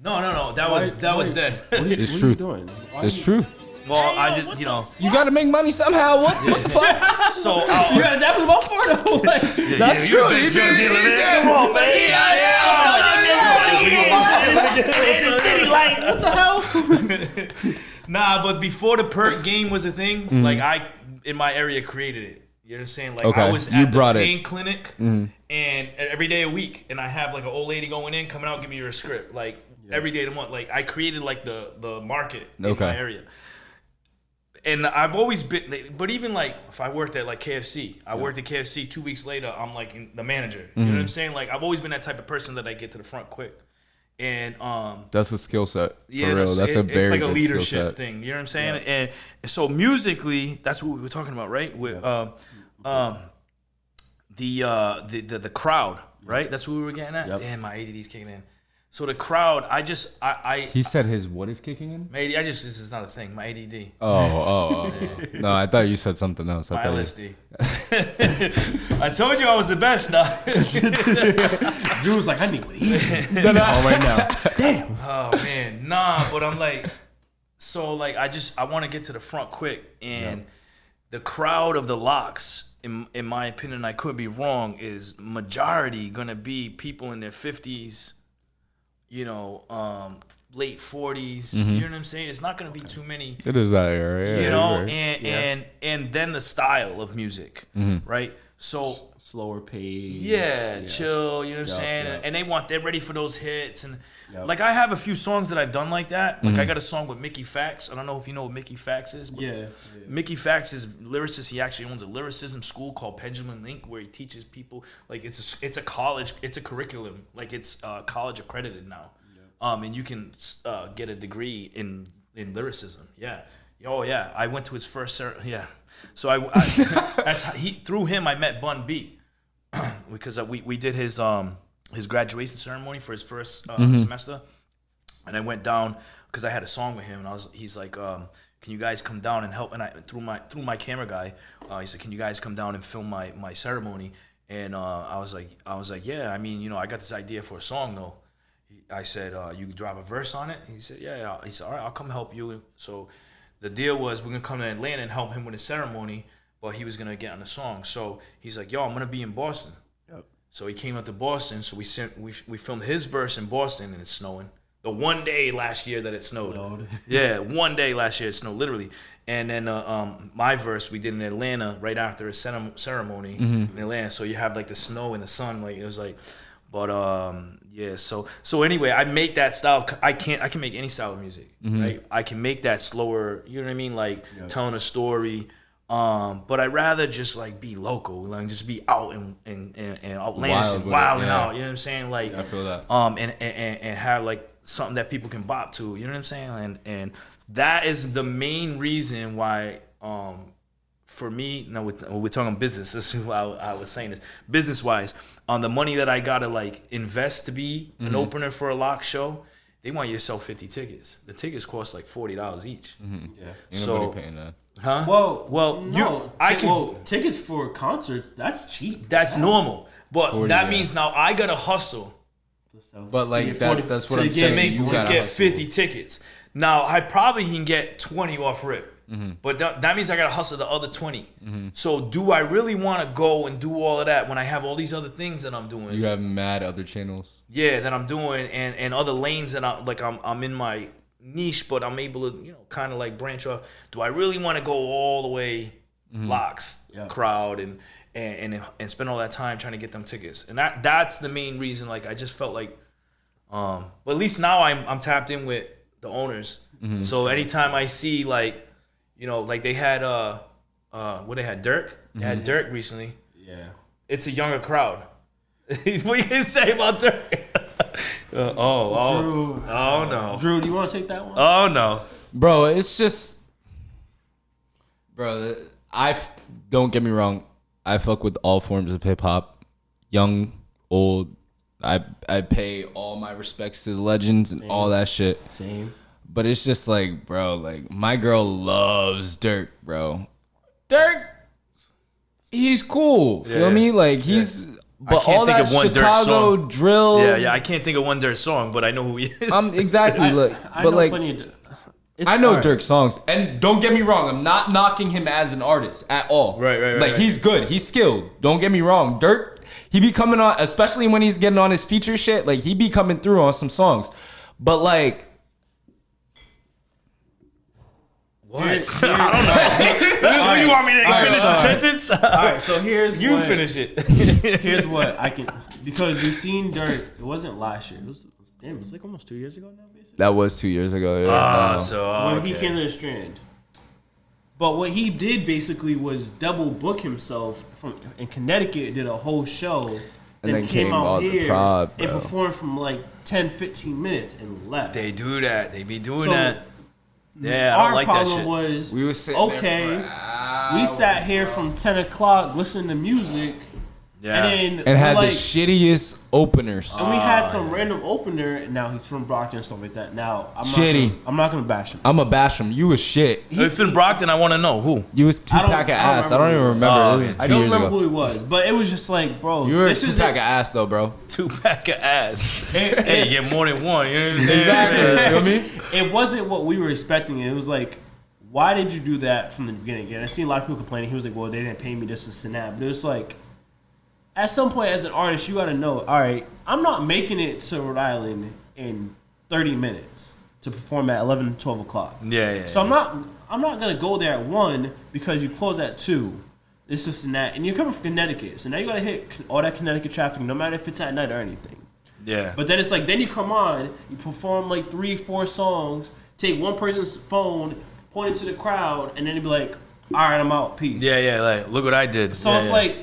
No. That was then. It's truth. It's truth. Well, I just you got to make money somehow. What the fuck? So you got that was about for though. Like, that's true. You're a big drug dealer, man. Come on, man. City, like what the hell? Nah, but before the perk game was a thing, like I in my area created it. You know what I'm saying? Like I was at the pain clinic, and every day a week, and I have like an old lady going in, coming out, give me your script, like every day of the month. Like I created like the market in my area, and I've always been. But even like if I worked at like KFC, I worked at KFC. 2 weeks later, I'm like the manager. You know what I'm saying? Like I've always been that type of person that I get to the front quick. And that's a skill set. Yeah, for real. That's a very it's like a good leadership thing. You know what I'm saying? Yeah. And so musically, that's what we were talking about, right? With the crowd, right? That's what we were getting at. Yep. Damn, my ADD's kicking in. So the crowd, He said his what is kicking in? This is not a thing. My ADD. Oh. Yeah. No, I thought you said something else. My LSD. I told you I was the best. Now. Dude was like, I need what he right now. Damn. Oh man, nah. But I'm like, so like I want to get to the front quick, and the crowd of the locks, in my opinion, I could be wrong, is majority gonna be people in their 50s. Late 40s. You know what I'm saying? It's not gonna be too many. It is that area, and then the style of music, right? So slower pace. Yeah, chill. You know what I'm saying? And they're ready for those hits. And like I have a few songs that I've done like that. Like I got a song with Mickey Fax. I don't know if you know what Mickey Fax is. But Mickey Fax is lyricist. He actually owns a lyricism school called Pendulum Link, where he teaches people. Like it's a college. It's a curriculum. Like it's college accredited now. And you can get a degree in lyricism. Yeah. Oh yeah. I went to his first. So through him I met Bun B. Because we did his graduation ceremony for his first semester, and I went down because I had a song with him, and he's like, can you guys come down and help? And through my camera guy, he said, can you guys come down and film my ceremony? And I was like, yeah, I mean, I got this idea for a song though. I said, you can drop a verse on it. He said, yeah. He said, all right, I'll come help you. So the deal was we're gonna come to Atlanta and help him with his ceremony. But he was gonna get on the song, so he's like, "Yo, I'm gonna be in Boston." Yep. So he came out to Boston. So we filmed his verse in Boston, and it's snowing. The one day last year that it snowed. Yeah, one day last year it snowed literally. And then my verse we did in Atlanta right after a ceremony in Atlanta. So you have like the snow and the sun, like it was like, but yeah. So anyway, I make that style. I can make any style of music, right? I can make that slower. You know what I mean? Like telling a story. But I'd rather just like be local, like just be out and outlandish and wild and out. You know what I'm saying? Like I feel that. And have like something that people can bop to. You know what I'm saying? And that is the main reason why for me, now we're talking business. This is why I was saying this. Business wise, on the money that I gotta like invest to be an opener for a lock show, they want you to sell 50 tickets. The tickets cost like $40 each. Yeah, ain't nobody paying that. Huh? Well, no. Tickets for concerts, that's cheap. That's normal. But that means now I gotta hustle. But like that's what I'm saying. You to get 50 tickets. Now I probably can get 20 off rip. But that means I gotta hustle the other 20. So do I really want to go and do all of that when I have all these other things that I'm doing? You have mad other channels. Yeah, that I'm doing and other lanes that I'm in my niche, but I'm able to kind of like branch off. Do I really want to go all the way locks crowd and spend all that time trying to get them tickets? And that's the main reason. Like I just felt like, but at least now I'm tapped in with the owners. So anytime I see like. Like they had what they had Dirk. They had Dirk recently. Yeah, it's a younger crowd. What you can say about Dirk? Drew. Oh no, Drew, do you want to take that one? Oh no, bro. It's just, bro. Don't get me wrong. I fuck with all forms of hip hop, young, old. I pay all my respects to the legends and all that shit. Same. But it's just like, bro, like my girl loves Dirk, bro. Dirk, he's cool. Feel me? Like he's, but all that Chicago drill. Yeah. I can't think of one Dirk song, but I know who he is. Exactly. I know Dirk songs, and don't get me wrong, I'm not knocking him as an artist at all. Right. Like he's good, he's skilled. Don't get me wrong, Dirk. He be coming on, especially when he's getting on his feature shit. Like he be coming through on some songs, but like. What? I don't know. You want me to finish the sentence? All right, so here's you finish it. Here's what I can, because we've seen Dirk. It wasn't last year. It was like almost 2 years ago now, basically. That was 2 years ago. Yeah. When he came to the Strand. But what he did basically was double book himself in Connecticut. Did a whole show. And then came out here and performed from like 10, 15 minutes and left. They do that. They be doing that. Yeah, I don't like that shit. Our problem was, we were sitting there for we sat here from 10 o'clock listening to music. Yeah. And had the shittiest openers. And we had some random opener. Now he's from Brockton and stuff like that. Now I'm not gonna bash him. I'm gonna bash him. You was shit. If in Brockton, I want to know who. You was 2-pack of ass. I don't even remember. It was 2 years ago. I don't remember who he was, but it was just like, bro. You were a 2-pack of ass though, bro. 2-pack of ass. Hey, you get more than one. You know exactly. You feel me? It wasn't what we were expecting. It was like, why did you do that from the beginning? And I see a lot of people complaining. He was like, well, they didn't pay me this and that. But it was like, at some point as an artist, you got to know, all right, I'm not making it to Rhode Island in 30 minutes to perform at 11, 12 o'clock. Yeah. So I'm not going to go there at 1 because you close at 2. This and that. And you're coming from Connecticut. So now you got to hit all that Connecticut traffic, no matter if it's at night or anything. Yeah. But then it's like, then you come on, you perform like 3-4 songs, take one person's phone, point it to the crowd, and then you be like, all right, I'm out. Peace. Yeah. Like, look what I did. So it's like,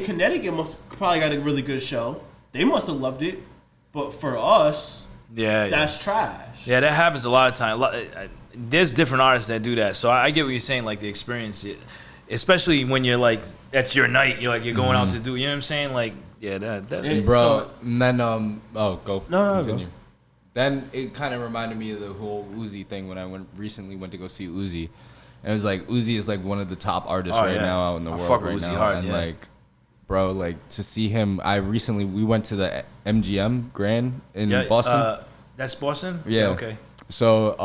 Connecticut must probably got a really good show. They must have loved it. But for us, that's trash. Yeah, that happens a lot of time. There's different artists that do that. So I get what you're saying, like the experience, especially when you're like, that's your night. You're like, you're going out to do, you know what I'm saying? Like, yeah, that bro. So, and then, go. No, continue. Go. Then it kind of reminded me of the whole Uzi thing when I recently went to go see Uzi. And it was like, Uzi is like one of the top artists now out in the world fuck right Uzi now. hard, and like, bro, like to see him, we went to the MGM Grand in Boston. That's Boston? Yeah. Okay. So,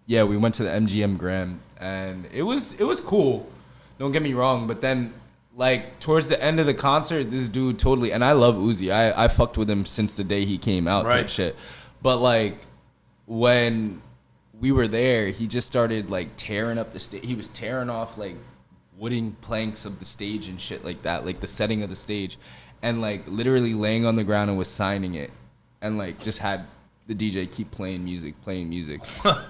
we went to the MGM Grand and it was cool. Don't get me wrong, but then like towards the end of the concert, this dude totally, and I love Uzi. I fucked with him since the day he came out type shit. But like when we were there, he just started like tearing up the stage. He was tearing off like wooden planks of the stage and shit like that, like the setting of the stage, and like literally laying on the ground and was signing it, and like just had the DJ keep playing music,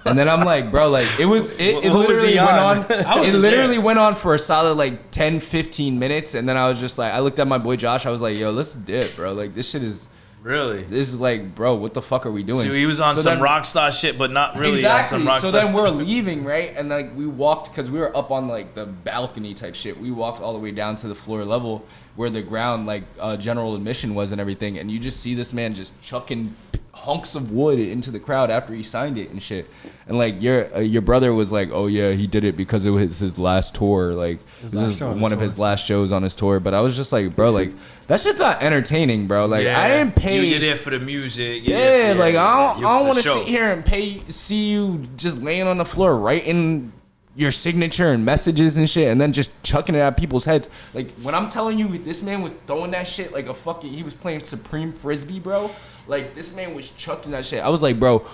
and then I'm like, bro, like it literally went on. It literally went on for a solid like 10-15 minutes, and then I was just like, I looked at my boy Josh, I was like, yo, let's dip, bro, like this shit is Really? This is like, bro, what the fuck are we doing? So he was on some rock star shit, but not really exactly. on some rock so star. Then we're leaving, right? And like we walked, because we were up on like the balcony type shit. We walked all the way down to the floor level where the ground, like general admission was and everything. And you just see this man just chucking hunks of wood into the crowd after he signed it and shit. And like your brother was like, oh yeah, he did it because it was his last tour. Like this is one of his last shows on his tour. But I was just like, bro, like that's just not entertaining, bro. Like I didn't pay. You're there for the music. Yeah, like I don't want to sit here and see you just laying on the floor writing your signature and messages and shit, and then just chucking it at people's heads. Like when I'm telling you, this man was throwing that shit like he was playing Supreme Frisbee, bro. Like this man was chucking that shit. I was like, bro,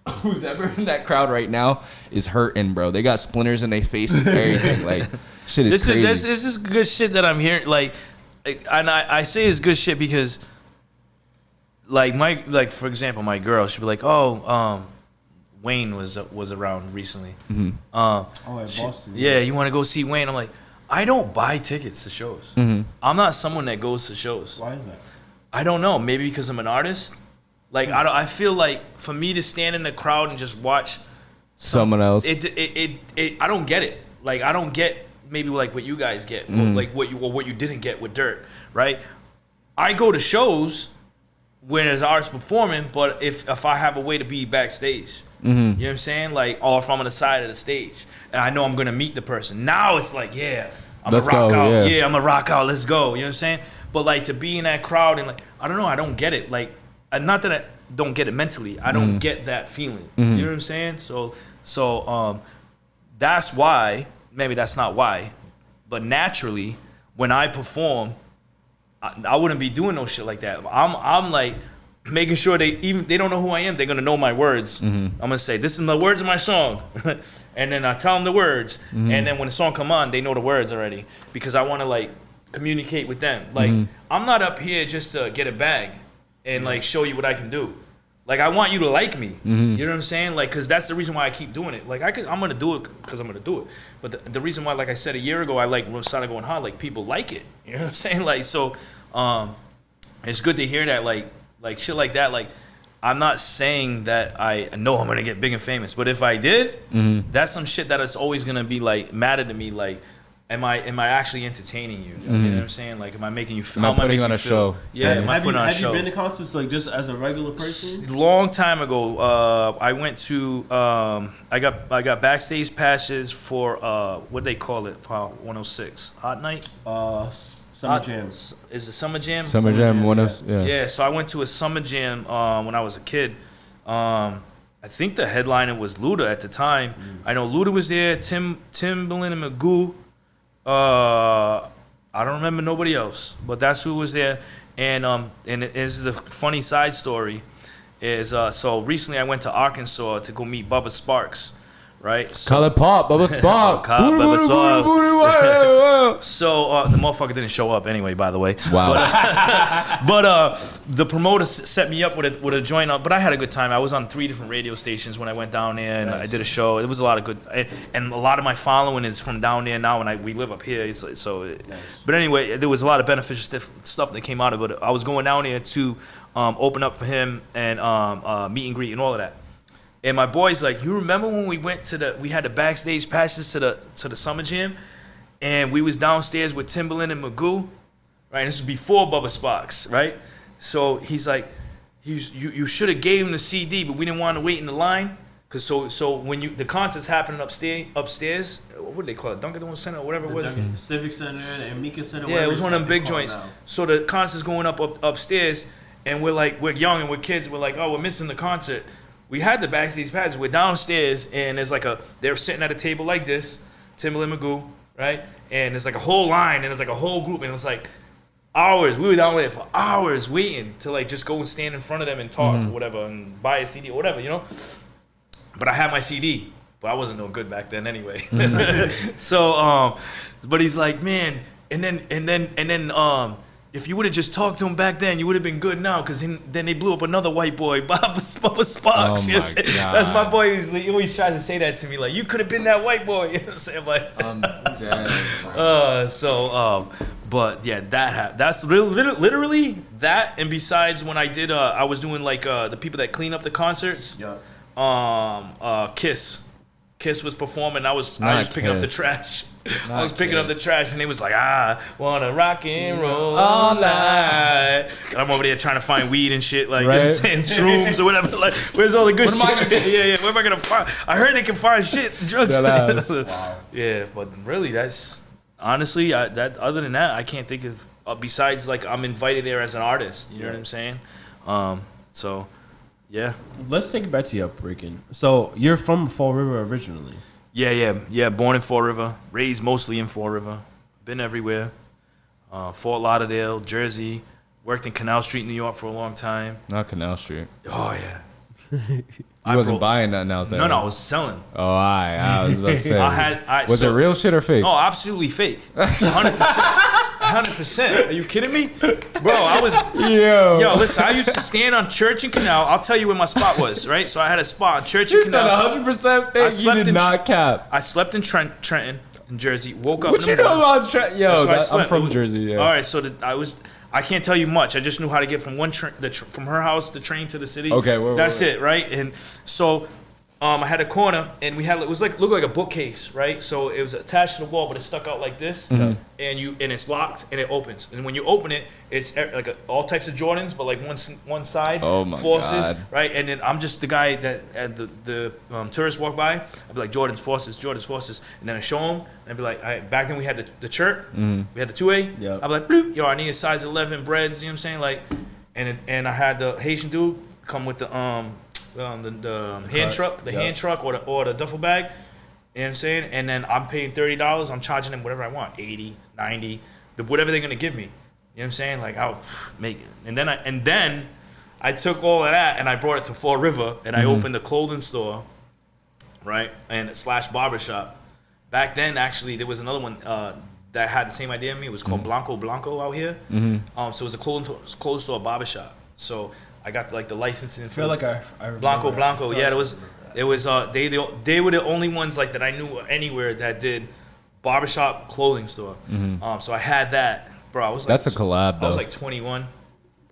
who's ever in that crowd right now is hurting, bro. They got splinters in their face and everything. Like shit is crazy. This is good shit that I'm hearing. Like, and I say it's good shit because, like for example, my girl, she'd be like, oh, Wayne was around recently. Mm-hmm. At Boston. Yeah, you want to go see Wayne? I'm like, I don't buy tickets to shows. Mm-hmm. I'm not someone that goes to shows. Why is that? I don't know. Maybe because I'm an artist. Like I feel like for me to stand in the crowd and just watch someone else, I don't get it. Like I don't get maybe like what you guys get, or like what you didn't get with Dirt, right? I go to shows when there's artists performing, but if I have a way to be backstage, you know what I'm saying? Like, or if I'm on the side of the stage and I know I'm gonna meet the person. Now it's like, yeah, I'm gonna rock out. Yeah, I'm gonna rock out. Let's go. You know what I'm saying? But like to be in that crowd and like, I don't know, I don't get it. Like, not that I don't get it mentally, I don't get that feeling. You know what I'm saying? So that's why, maybe that's not why, but naturally when I perform, I wouldn't be doing no shit like that. I'm like making sure they don't know who I am. They're gonna know my words. I'm gonna say, this is the words of my song, and then I tell them the words, and then when the song come on, they know the words already because I want to like communicate with them. Like I'm not up here just to get a bag and like show you what I can do. Like I want you to like me. You know what I'm saying? Like, cause that's the reason why I keep doing it. Like I'm gonna do it because I'm gonna do it. But the reason why, like I said a year ago, I like started going hard. Like people like it. You know what I'm saying? Like so, it's good to hear that. Like shit like that. Like I'm not saying that I know I'm gonna get big and famous, but if I did, that's some shit that it's always gonna be like matter to me. Like, am I actually entertaining you? You know what I'm saying? Like, am I making you feel? Am I putting on a show? Yeah, am I putting on a show? Have you been to concerts like just as a regular person? Long time ago, I went to I got backstage passes for what they call it, 106 Hot Night. Summer Jams. Is it Summer Jam? Summer Jam, Yeah, so I went to a Summer Jam when I was a kid. I think the headliner was Luda at the time. I know Luda was there, Timbaland and Magoo. I don't remember nobody else, but that's who was there. And this is a funny side story. So recently I went to Arkansas to go meet Bubba Sparks. Right? So, call it pop, Bubba Spark. Bubba Spark. So the motherfucker didn't show up anyway, by the way. Wow. But the promoter set me up with a joint up. But I had a good time. I was on 3 different radio stations when I went down there, and I did a show. It was a lot of good, and a lot of my following is from down there now. And we live up here, it's like, so. Nice. But anyway, there was a lot of beneficial stuff that came out of it. I was going down there to open up for him and meet and greet and all of that. And my boy's like, you remember when we had the backstage passes to the Summer Jam, and we was downstairs with Timbaland and Magoo, right? And this was before Bubba Sparks, right? So he's like, you should have gave him the CD, but we didn't want to wait in the line, cause so when the concert's happening upstairs, what do they call it? Dunkin' Center or whatever it was. The Civic Center, the Amica Center. Yeah, it was one of them big joints. Now. So the concert's going upstairs, and we're young and we're kids. We're like, oh, we're missing the concert. We had the backstage passes. We're downstairs, and they're sitting at a table like this, Timbaland Magoo, right? And there's like a whole line, and there's like a whole group, and it's like hours. We were down there for hours waiting to like just go and stand in front of them and talk or whatever, and buy a CD or whatever, you know? But I had my CD, but I wasn't no good back then anyway. So, but he's like, man, and then if you would have just talked to him back then, you would have been good now. Because then they blew up another white boy, Bubba Sparks. Oh You know what I'm saying? That's my boy. He always tries to say that to me, like, you could have been that white boy. You know what I'm saying? I'm like, but yeah, that's literally that. And besides, when I did, I was doing like the people that clean up the concerts. Yeah. Kiss was performing. I was picking up the trash. I was picking up the trash, and they was like, I wanna rock and roll all night. And I'm over there trying to find weed and shit, like, right? saying shrooms or whatever. Like, where's all the good shit? What am I gonna do? Yeah, where am I gonna find? I heard they can find shit, drugs. Wow. Yeah, but really, that's honestly, other than that, I can't think of besides like I'm invited there as an artist. You know what I'm saying? So, yeah. Let's take it back to your upbringing. So you're from Fall River originally. Yeah. Born in Fall River, raised mostly in Fall River, been everywhere. Fort Lauderdale, Jersey, worked in Canal Street, New York for a long time. Not Canal Street. Oh yeah. I wasn't buying nothing out there. No, I was selling. Oh, I was about to say. Was it real shit or fake? No, absolutely fake. 100%. Are you kidding me? Bro, I was... Yo, listen, I used to stand on Church and Canal. I'll tell you where my spot was, right? So I had a spot on Church and Canal. You said 100% fake. You did not cap. I slept in Trenton, in Jersey. Woke up What you know about Trenton? Yo, I'm from Jersey, yeah. All right, so I can't tell you much. I just knew how to get from from her house, the train to the city. Okay, that's it, right? And so... I had a corner, and it looked like a bookcase, right? So it was attached to the wall, but it stuck out like this, and it's locked, and it opens. And when you open it, it's like all types of Jordans, but like one side, Forces, God. right? And then I'm just the guy that the tourists walk by. I'd be like Jordans, Forces, and then I show them, and I'd be like, back then we had the chirp, we had the 2A. Yeah. I'd be like, bloop, yo, I need a size 11 breads. You know what I'm saying? Like, and I had the Haitian dude come with the hand truck, hand truck or the duffel bag. You know what I'm saying? And then I'm paying $30. I'm charging them whatever I want, 80, 90, whatever they're gonna give me. You know what I'm saying? Like, I'll make it. And then I took all of that and I brought it to Fall River and I opened a clothing store, right? And / barbershop. Back then, actually, there was another one that had the same idea as me. It was called Blanco out here. So it was a clothing store, barbershop. So I got like the licensing. I feel like I Blanco. Yeah, it was. They were the only ones like that I knew anywhere that did barbershop clothing store. So I had that, bro. I was like, that's a collab though. I was like 21.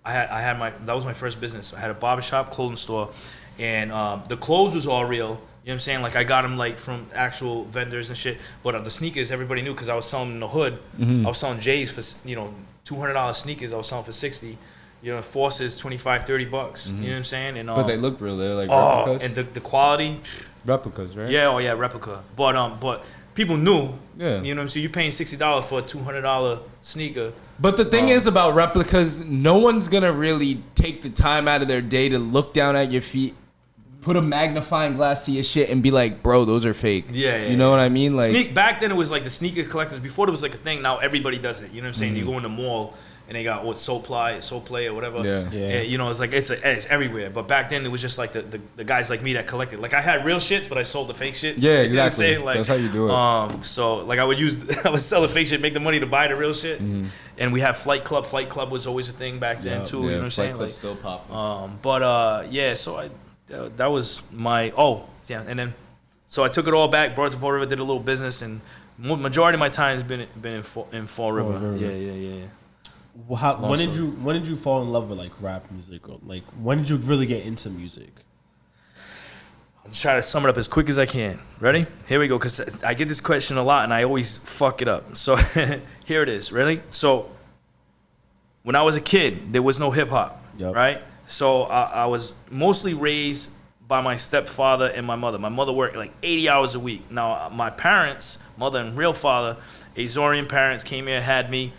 That was my first business. I had a barbershop clothing store, and the clothes was all real. You know what I'm saying? Like I got them like from actual vendors and shit. But the sneakers, everybody knew because I was selling in the hood. I was selling J's for $200 sneakers. I was selling for $60. Forces $25, $30. You know what I'm saying? And but they look real. They're like replicas. And the quality, replicas, right? Yeah, replica. But people knew. Yeah. You know what I'm saying? You're paying $60 for a $200 sneaker. But the thing is about replicas, no one's gonna really take the time out of their day to look down at your feet, put a magnifying glass to your shit, and be like, "Bro, those are fake." Yeah. You know what I mean? Like back then, it was like the sneaker collectors. Before it was like a thing. Now everybody does it. You know what I'm saying? You go in the mall. And they got Soul Play or whatever. Yeah. It's like it's everywhere. But back then it was just like the guys like me that collected. Like I had real shits, but I sold the fake shits. Yeah, exactly. Like, that's how you do it. So like I would sell the fake shit, make the money to buy the real shit. And we had Flight Club. Flight Club was always a thing back then too. You know what I'm saying? Flight Club still popping. So that was my and then so I took it all back, brought it to Fall River, did a little business, and majority of my time has been in Fall River. Yeah. When did you fall in love with like rap music, or like when did you really get into music? I'll try to sum it up as quick as I can. Ready? Here we go, because I get this question a lot and I always fuck it up. So here it is. Ready? So when I was a kid, there was no hip hop, right? So I was mostly raised by my stepfather and my mother. My mother worked like 80 hours a week. Now my parents, mother and real father, Azorian parents, came here, had me.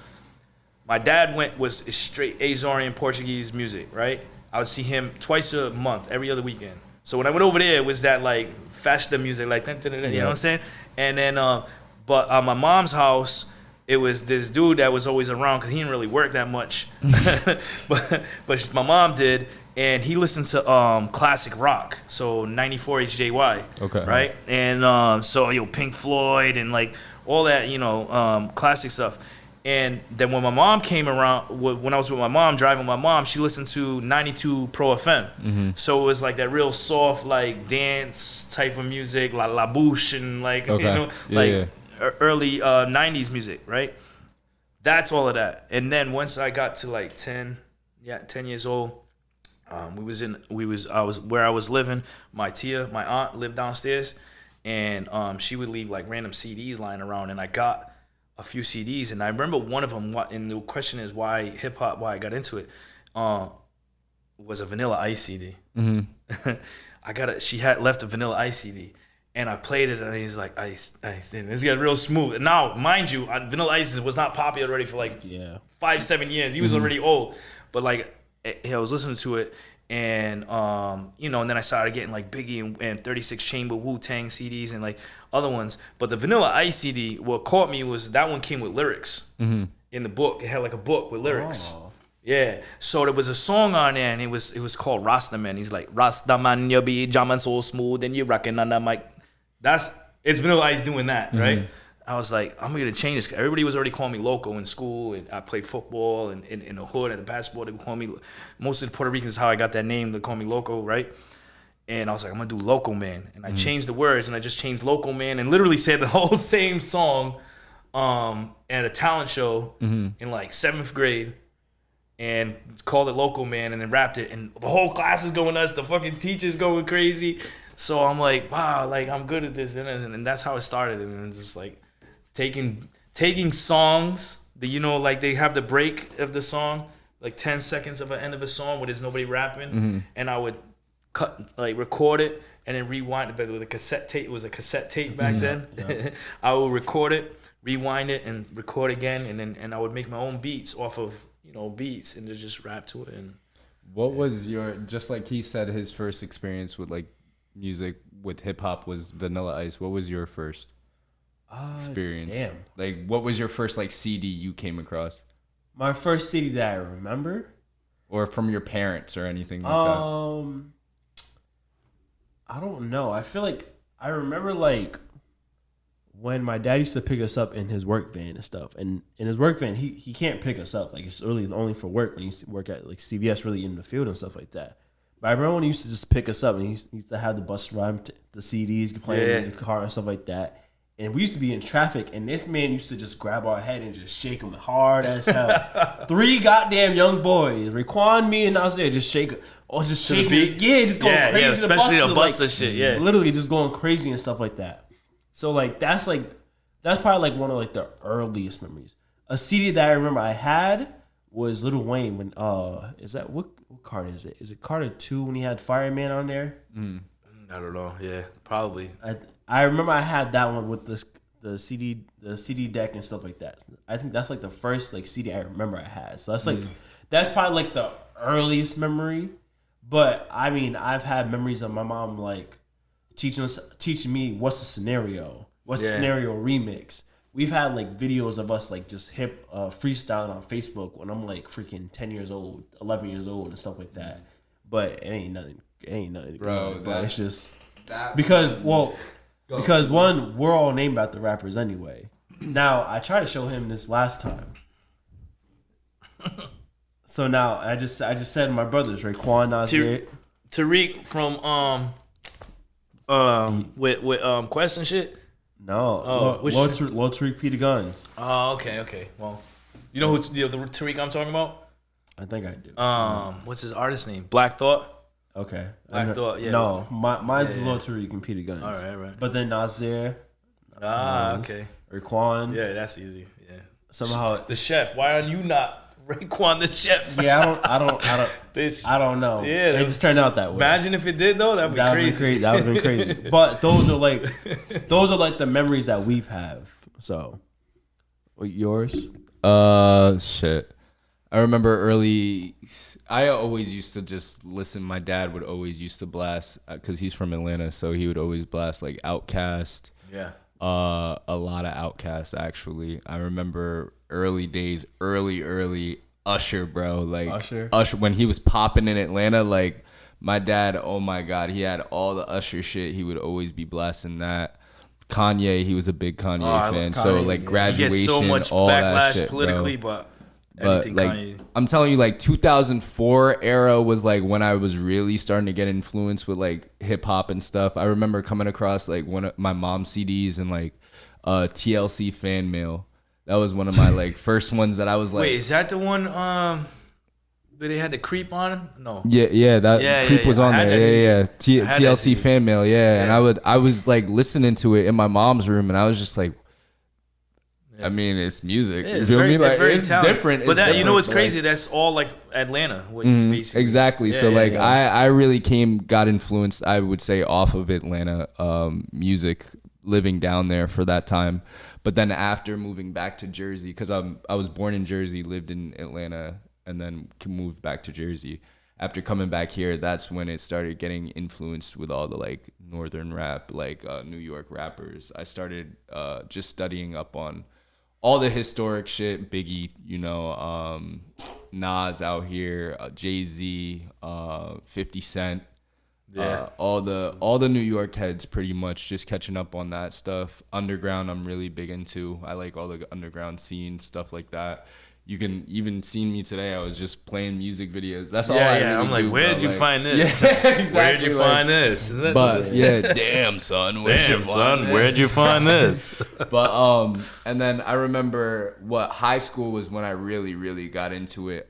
My dad was straight Azorian Portuguese music, right? I would see him twice a month, every other weekend. So when I went over there, it was that like festa music, like you know what I'm saying? And then, but at my mom's house, it was this dude that was always around because he didn't really work that much, but my mom did, and he listened to classic rock, so 94 HJY, okay, right? And so Pink Floyd and like all that, classic stuff. And then when my mom came around, when I was with my mom, driving with my mom, she listened to 92 Pro FM. Mm-hmm. So it was like that real soft, like dance type of music, la bouche, and like, early 90s music, right? That's all of that. And then once I got to like 10 years old, I was where I was living. My aunt lived downstairs, and she would leave like random CDs lying around, and I got a few CDs, and I remember one of them. And the question is why hip hop? Why I got into it? Was a Vanilla Ice CD. Mm-hmm. She had left a Vanilla Ice CD, and I played it, and he's like Ice, and this got real smooth. Now, mind you, Vanilla Ice was not popular already for like 5-7 years. He was already old, but like I was listening to it. And and then I started getting like Biggie and 36 Chamber Wu-Tang CDs and like other ones. But the Vanilla Ice CD, what caught me was that one came with lyrics in the book. It had like a book with lyrics. Oh. Yeah. So there was a song on there, and it was called Rastaman. He's like, Rastaman, you be jamming so smooth and you rocking on that mic. It's Vanilla Ice doing that, right? I was like, I'm gonna change this. Everybody was already calling me Loco in school, and I played football and in the hood at the basketball. They would call me. Most of the Puerto Ricans, how I got that name, they call me Loco, right? And I was like, I'm gonna do Loco Man, and I changed the words, and I just changed Loco Man, and literally said the whole same song, at a talent show in like 7th grade, and called it Loco Man, and then rapped it, and the whole class is going nuts. The fucking teacher's going crazy. So I'm like, wow, like I'm good at this, and that's how it started, and it's just like. Taking songs that like they have the break of the song, like 10 seconds of an end of a song where there's nobody rapping, and I would record it and then rewind it. But with a cassette tape, it was a cassette tape back then. Yeah. I would record it, rewind it, and record again, and I would make my own beats off of beats and just rap to it. And what was your, just like he said, his first experience with like music with hip hop was Vanilla Ice. What was your first experience? Damn. Like, what was your first like CD you came across? My first CD that I remember, or from your parents or anything like that. I don't know. I feel like I remember like when my dad used to pick us up in his work van and stuff. And in his work van, he can't pick us up. Like it's really only for work when he used to work at like CVS, really in the field and stuff like that. But I remember when he used to just pick us up and he used to have the bus ride, the CDs playing in the car and stuff like that. And we used to be in traffic, and this man used to just grab our head and just shake them hard as hell. 3 goddamn young boys, Raekwon, me, and Nasir, just shake, just shaking his, just going crazy. Yeah, especially the Busta shit, yeah. Literally just going crazy and stuff like that. So like that's probably like one of like the earliest memories. A CD that I remember I had was Lil Wayne when is that what card is it? Is it Carter 2 when he had Fireman on there? I don't know. Yeah, probably. I remember I had that one with the CD deck and stuff like that. I think that's like the first like CD I remember I had. So that's like that's probably like the earliest memory. But I mean, I've had memories of my mom like teaching me what's the scenario, what's the scenario remix. We've had like videos of us like just hip freestyling on Facebook when I'm like freaking 10 years old, 11 years old and stuff like that. But it ain't nothing. Bro, but it's just because one, we're all named after rappers anyway. Now I tried to show him this last time. So now I just said my brothers, Raekwon, Nasir, Tariq from with Quest and shit. No, Lil Tariq P the Guns. Oh, okay. Well, you know who the Tariq I'm talking about? I think I do. What's his artist name? Black Thought. Okay. Black Thought. Yeah. No, mine's Lil Tariq and P the Guns. All right. But then Nasir. Okay. Raekwon. Yeah, that's easy. Yeah. Somehow the chef. Why are you not Raekwon the chef? Yeah, I don't know. Yeah, it just turned out that way. Imagine if it did though. That'd be crazy. That would have been crazy. But those are like the memories that we've have. So, yours? Shit. I remember early. I always used to just listen. My dad would always used to blast because he's from Atlanta, so he would always blast like Outkast. Yeah. A lot of Outkast actually. I remember early days, early Usher, bro. Like Usher when he was popping in Atlanta. Like my dad, oh my god, he had all the Usher shit. He would always be blasting that. Kanye. He was a big Kanye fan. Kanye, So like graduation, he gets so much all backlash that shit, politically, bro. but like Kanye. I'm telling you, like 2004 era was like when I was really starting to get influenced with like hip hop and stuff. I remember coming across like one of my mom's CDs and like TLC fan mail. That was one of my like first ones that I was like, wait, is that the one where they had the creep on him? No. That creep was on there. TLC fan mail, and I was like listening to it in my mom's room, and I was just like, I mean, it's music. Yeah, it's you feel very, me? Like very it's talented. different. But it's you know what's different, crazy? That's all like Atlanta. Basically. Exactly. Yeah, So yeah, like yeah. I really got influenced, I would say, off of Atlanta music, living down there for that time. But then after moving back to Jersey, because I was born in Jersey, lived in Atlanta, and then moved back to Jersey. After coming back here, that's when it started getting influenced with all the like northern rap, like New York rappers. I started just studying up on all the historic shit, Biggie, Nas out here, Jay-Z, 50 Cent. Yeah. All the New York heads pretty much just catching up on that stuff. Underground I'm really big into. I like all the underground scene, stuff like that. You can even see me today. I was just playing music videos. That's all I really I'm like, do, where bro. did you Like, find this? Yeah, exactly. Where did you find this? But yeah, damn son, Where'd you find this? But and then I remember high school was when I really, really got into it.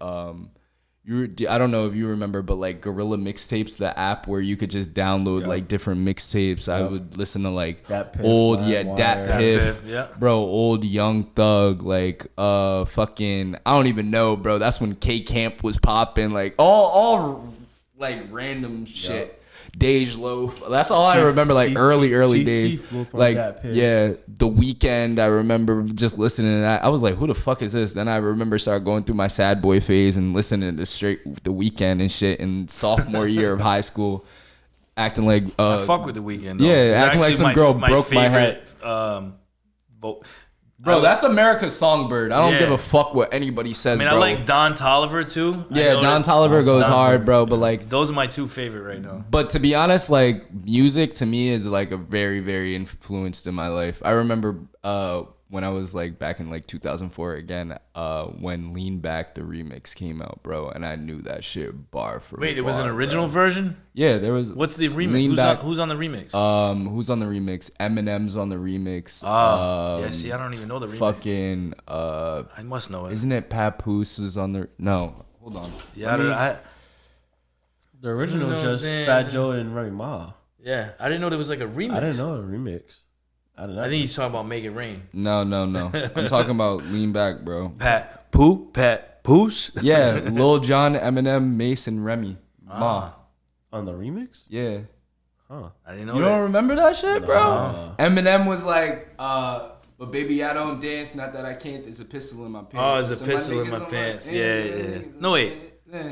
I don't know if you remember, but like Gorilla Mixtapes, the app where you could just download like different mixtapes. I would listen to like Dat Piff, old, LimeWire. Dat Piff, yeah. bro, old Young Thug, like fucking, I don't even know, bro. That's when K Camp was popping, like all like random shit. Dej Loaf. That's all I remember, like early days. Chief like Dat Piff. yeah, The Weeknd. I remember just listening to that. I was like, who the fuck is this? Then I remember started going through my sad boy phase and listening to straight The Weeknd and shit in sophomore year of high school, acting like I fuck with The Weeknd. Yeah, acting like some girl broke my head. Bro, that's America's Songbird. I don't give a fuck what anybody says, I mean, bro. I like Don Toliver too. Yeah, Don Toliver goes hard, bro. But like, those are my two favorite right now. But to be honest, like music to me is like a very, very influenced in my life. I remember when I was like back in like 2004 again, when Lean Back the remix came out, bro, and I knew that shit bar for Wait, there was an bar, original bro. version? Yeah, there was. What's the remix? Lean Back. Who's on the remix? Who's on the remix? Eminem's on the remix. Yeah, see, I don't even know the remix. Fucking I must know it. Isn't it Papoose who's on the? No, hold on. Yeah, The original is just man. Fat Joe and Remy Ma. yeah, I didn't know there was like a remix. I didn't know a remix. I think he's talking about Make It Rain. No. I'm talking about Lean Back, bro. Pat Poose. Yeah, Lil Jon, Eminem, Mace, and Remy Ma. On the remix? Yeah. Huh. I didn't know You that. don't remember that shit, bro? No. Eminem was like, but baby, I don't dance, not that I can't. There's a pistol in my pants. Oh, there's a So pistol in my niggas pants. don't Yeah. No, wait.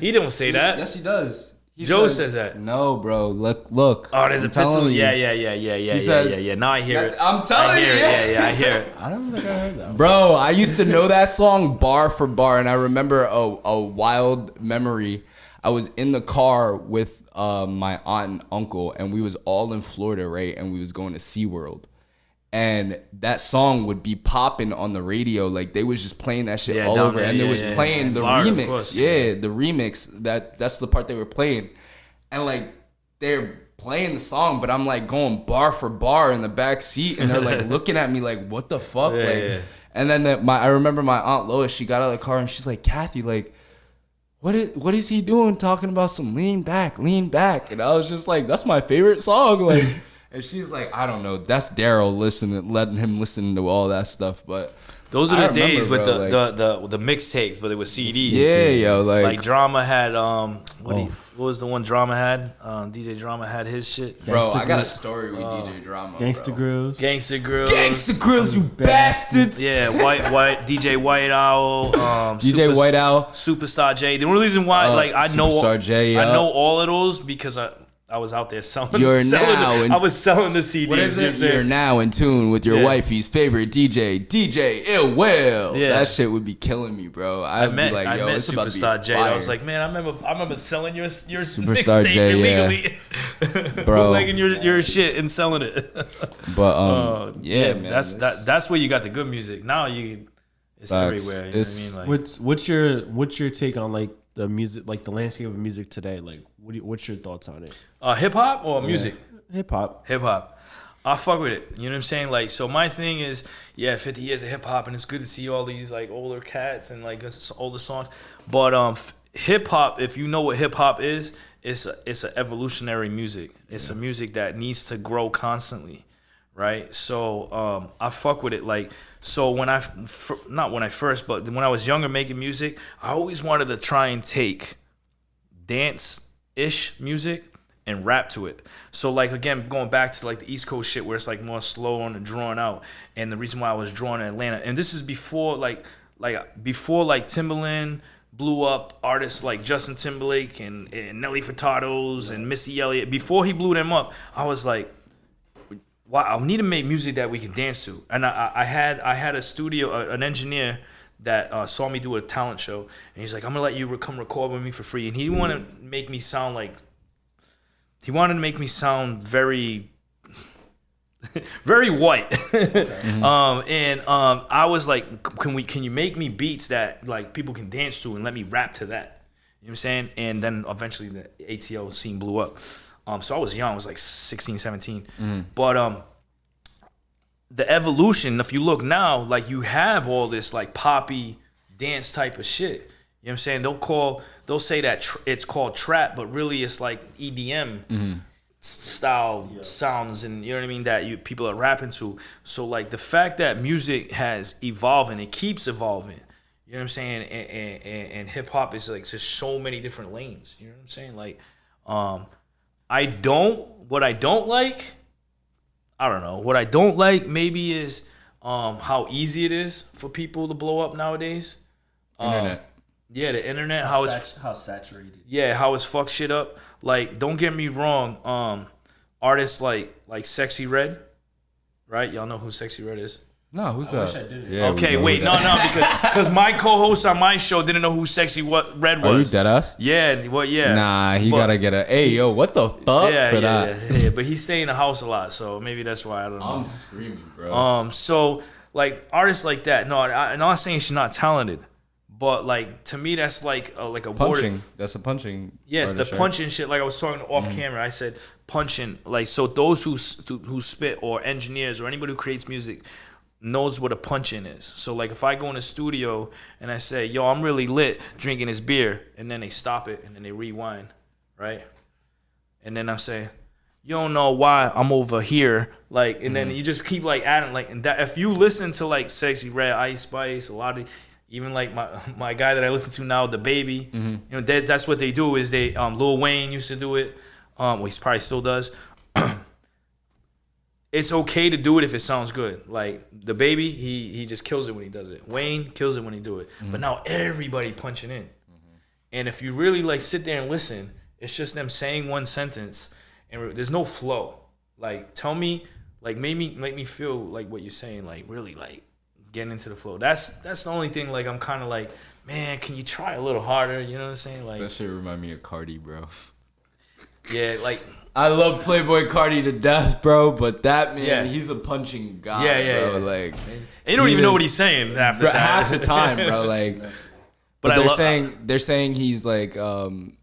He don't say that. Yes, he does. Joe says that. No, bro. Look. Oh, there's a I'm pistol. telling you. Yeah. says- Yeah. Now I hear it. I'm telling I hear you. it. Yeah, I hear it. I don't think I heard that. Bro, I used to know that song bar for bar, and I remember a wild memory. I was in the car with my aunt and uncle, and we was all in Florida, right? And we was going to SeaWorld. And that song would be popping on the radio, like they was just playing that shit all over, and they was playing the Florida, of remix. course. Yeah, the remix. That's the part they were playing, and like they're playing the song, but I'm like going bar for bar in the back seat, and they're like looking at me like, "What the fuck?" And then I remember my aunt Lois. She got out of the car and she's like, "Kathy, like, what is he doing? Talking about some lean back." And I was just like, "That's my favorite song." Like. And she's like, I don't know. That's Daryl letting him listen to all that stuff. But those are the days with bro, the mixtapes, but they were CDs. Yeah, yo, like Drama had what was the one Drama had? DJ Drama had his shit. Bro, I got a story with DJ Drama. Gangsta Grills. Gangsta Grills, you bastards. Yeah, white DJ White Owl, DJ White Owl, Superstar J. The only reason why, like, I know Superstar J, I know all of those because I was out there selling. You're selling now. I was selling the CDs. What is it? You're now in tune with your wifey's favorite DJ, DJ Ill Will. Yeah. That shit would be killing me, bro. I'd be like, yo, it's about to be Superstar J. fire. I was like, man, I remember selling your Superstar mixtape J, illegally, bro, bootlegging your shit and selling it. But yeah, man, that's where you got the good music. Now it's everywhere. You know what I mean? Like, what's your take on like the music, like the landscape of music today? Like, what's your thoughts on it? Hip hop or music? Hip hop. Hip hop. I fuck with it. You know what I'm saying? Like, so my thing is, 50 years of hip hop, and it's good to see all these like older cats and like older songs. But hip hop, if you know what hip hop is, it's an evolutionary music. It's a music that needs to grow constantly, right? So I fuck with it. Like, so not when I first, but when I was younger making music, I always wanted to try and take dance-ish music and rap to it. So like, again, going back to like the East Coast shit where it's like more slow and drawn out. And the reason why I was drawn to Atlanta, and this is before before Timbaland blew up, artists like Justin Timberlake and Nelly Furtado's and Missy Elliott. Before he blew them up, I was like, wow, I need to make music that we can dance to. And I had a studio, an engineer that saw me do a talent show, and he's like, I'm gonna let you come record with me for free. And he wanted to make me sound very very white. I was like, can you make me beats that like people can dance to and let me rap to that? You know what I'm saying? And then eventually the ATL scene blew up. So I was young, I was like 16, 17. But the evolution, if you look now, like you have all this like poppy dance type of shit. You know what I'm saying? They'll say that it's called trap, but really it's like EDM style sounds, and you know what I mean, that people are rapping to. So like the fact that music has evolved and it keeps evolving, you know what I'm saying? And hip hop is like just so many different lanes. You know what I'm saying? Like, what I don't like maybe is how easy it is for people to blow up nowadays. Internet. Yeah, the internet, how saturated. Yeah, how it's fucked shit up. Like, don't get me wrong, artists like Sexy Red, right? Y'all know who Sexy Red is? No, who's that? I wish I did it. Yeah, okay, wait, no, because my co-host on my show didn't know who Sexy Red was. Are you deadass? Yeah, well, yeah. Nah, gotta get a, hey, yo, what the fuck for that? Yeah, but he stay in the house a lot, so maybe that's why, I don't know. I'm screaming, bro. So, like, artists like that, no, I'm not saying she's not talented, but, like, to me, that's like a punching. That's a punching. Yes, the punching shit. Like I was talking off camera, I said punching. Like, so those who spit, or engineers, or anybody who creates music, knows what a punch-in is. So like if I go in a studio and I say, yo, I'm really lit drinking this beer, and then they stop it and then they rewind, right? And then I'm saying, you don't know why I'm over here, like, and then you just keep like adding, like, and that if you listen to like Sexy Red, Ice Spice, a lot of, even like my guy that I listen to now, The Baby, you know, that's what they do is they Lil Wayne used to do it, well, he probably still does. It's okay to do it if it sounds good. Like The Baby, he just kills it when he does it. Wayne kills it when he do it. But now everybody punching in. And if you really like sit there and listen, it's just them saying one sentence and there's no flow. Like tell me, like make me feel like what you're saying, like really like getting into the flow. That's the only thing, like I'm kind of like, man, can you try a little harder? You know what I'm saying? Like that shit remind me of Cardi, bro. Yeah, like I love Playboy Cardi to death, bro, but that man, he's a punching god, bro. Like, and you don't even know what he's saying half the time, bro. Like, but they're saying he's like ahead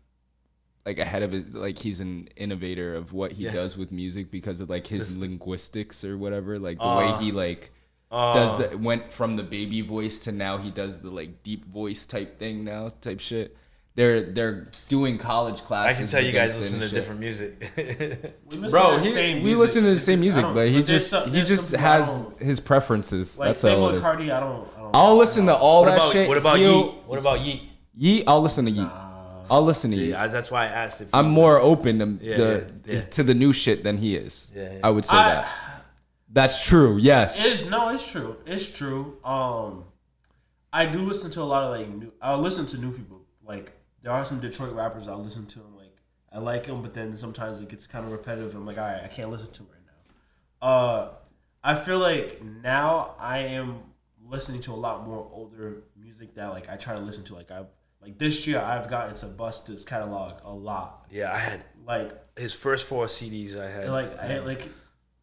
of his, like he's an innovator of what he does with music because of like his linguistics or whatever, like the way he like does went from the baby voice to now he does the like deep voice type thing now type shit. They're doing college classes. I can tell you guys listen to different music. We listen to the same music, but he just has his preferences. Like, that's all it is. Cardi, I'll listen to all that shit. What about Yeet? What about Yeet? Yeet, I'll listen to Yeet. I'll listen to Yeet. That's why I asked if I'm more open to the new shit than he is. I would say that. That's true. Yes. It's true. It's true. I do listen to a lot of like I listen to new people. Like there are some Detroit rappers I listen to, and like I like them, but then sometimes it gets kind of repetitive. I'm like, all right, I can't listen to it right now. I feel like now I am listening to a lot more older music that like I try to listen to. Like this year I've gotten to bust this catalog a lot. Yeah, I had like his first 4 CDs. I had like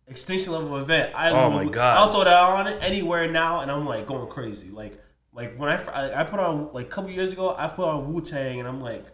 Extinction Level Event. My God! I'll throw that on it anywhere now, and I'm like going crazy. Like when I put on like a couple years ago, I put on Wu-Tang, and I'm like,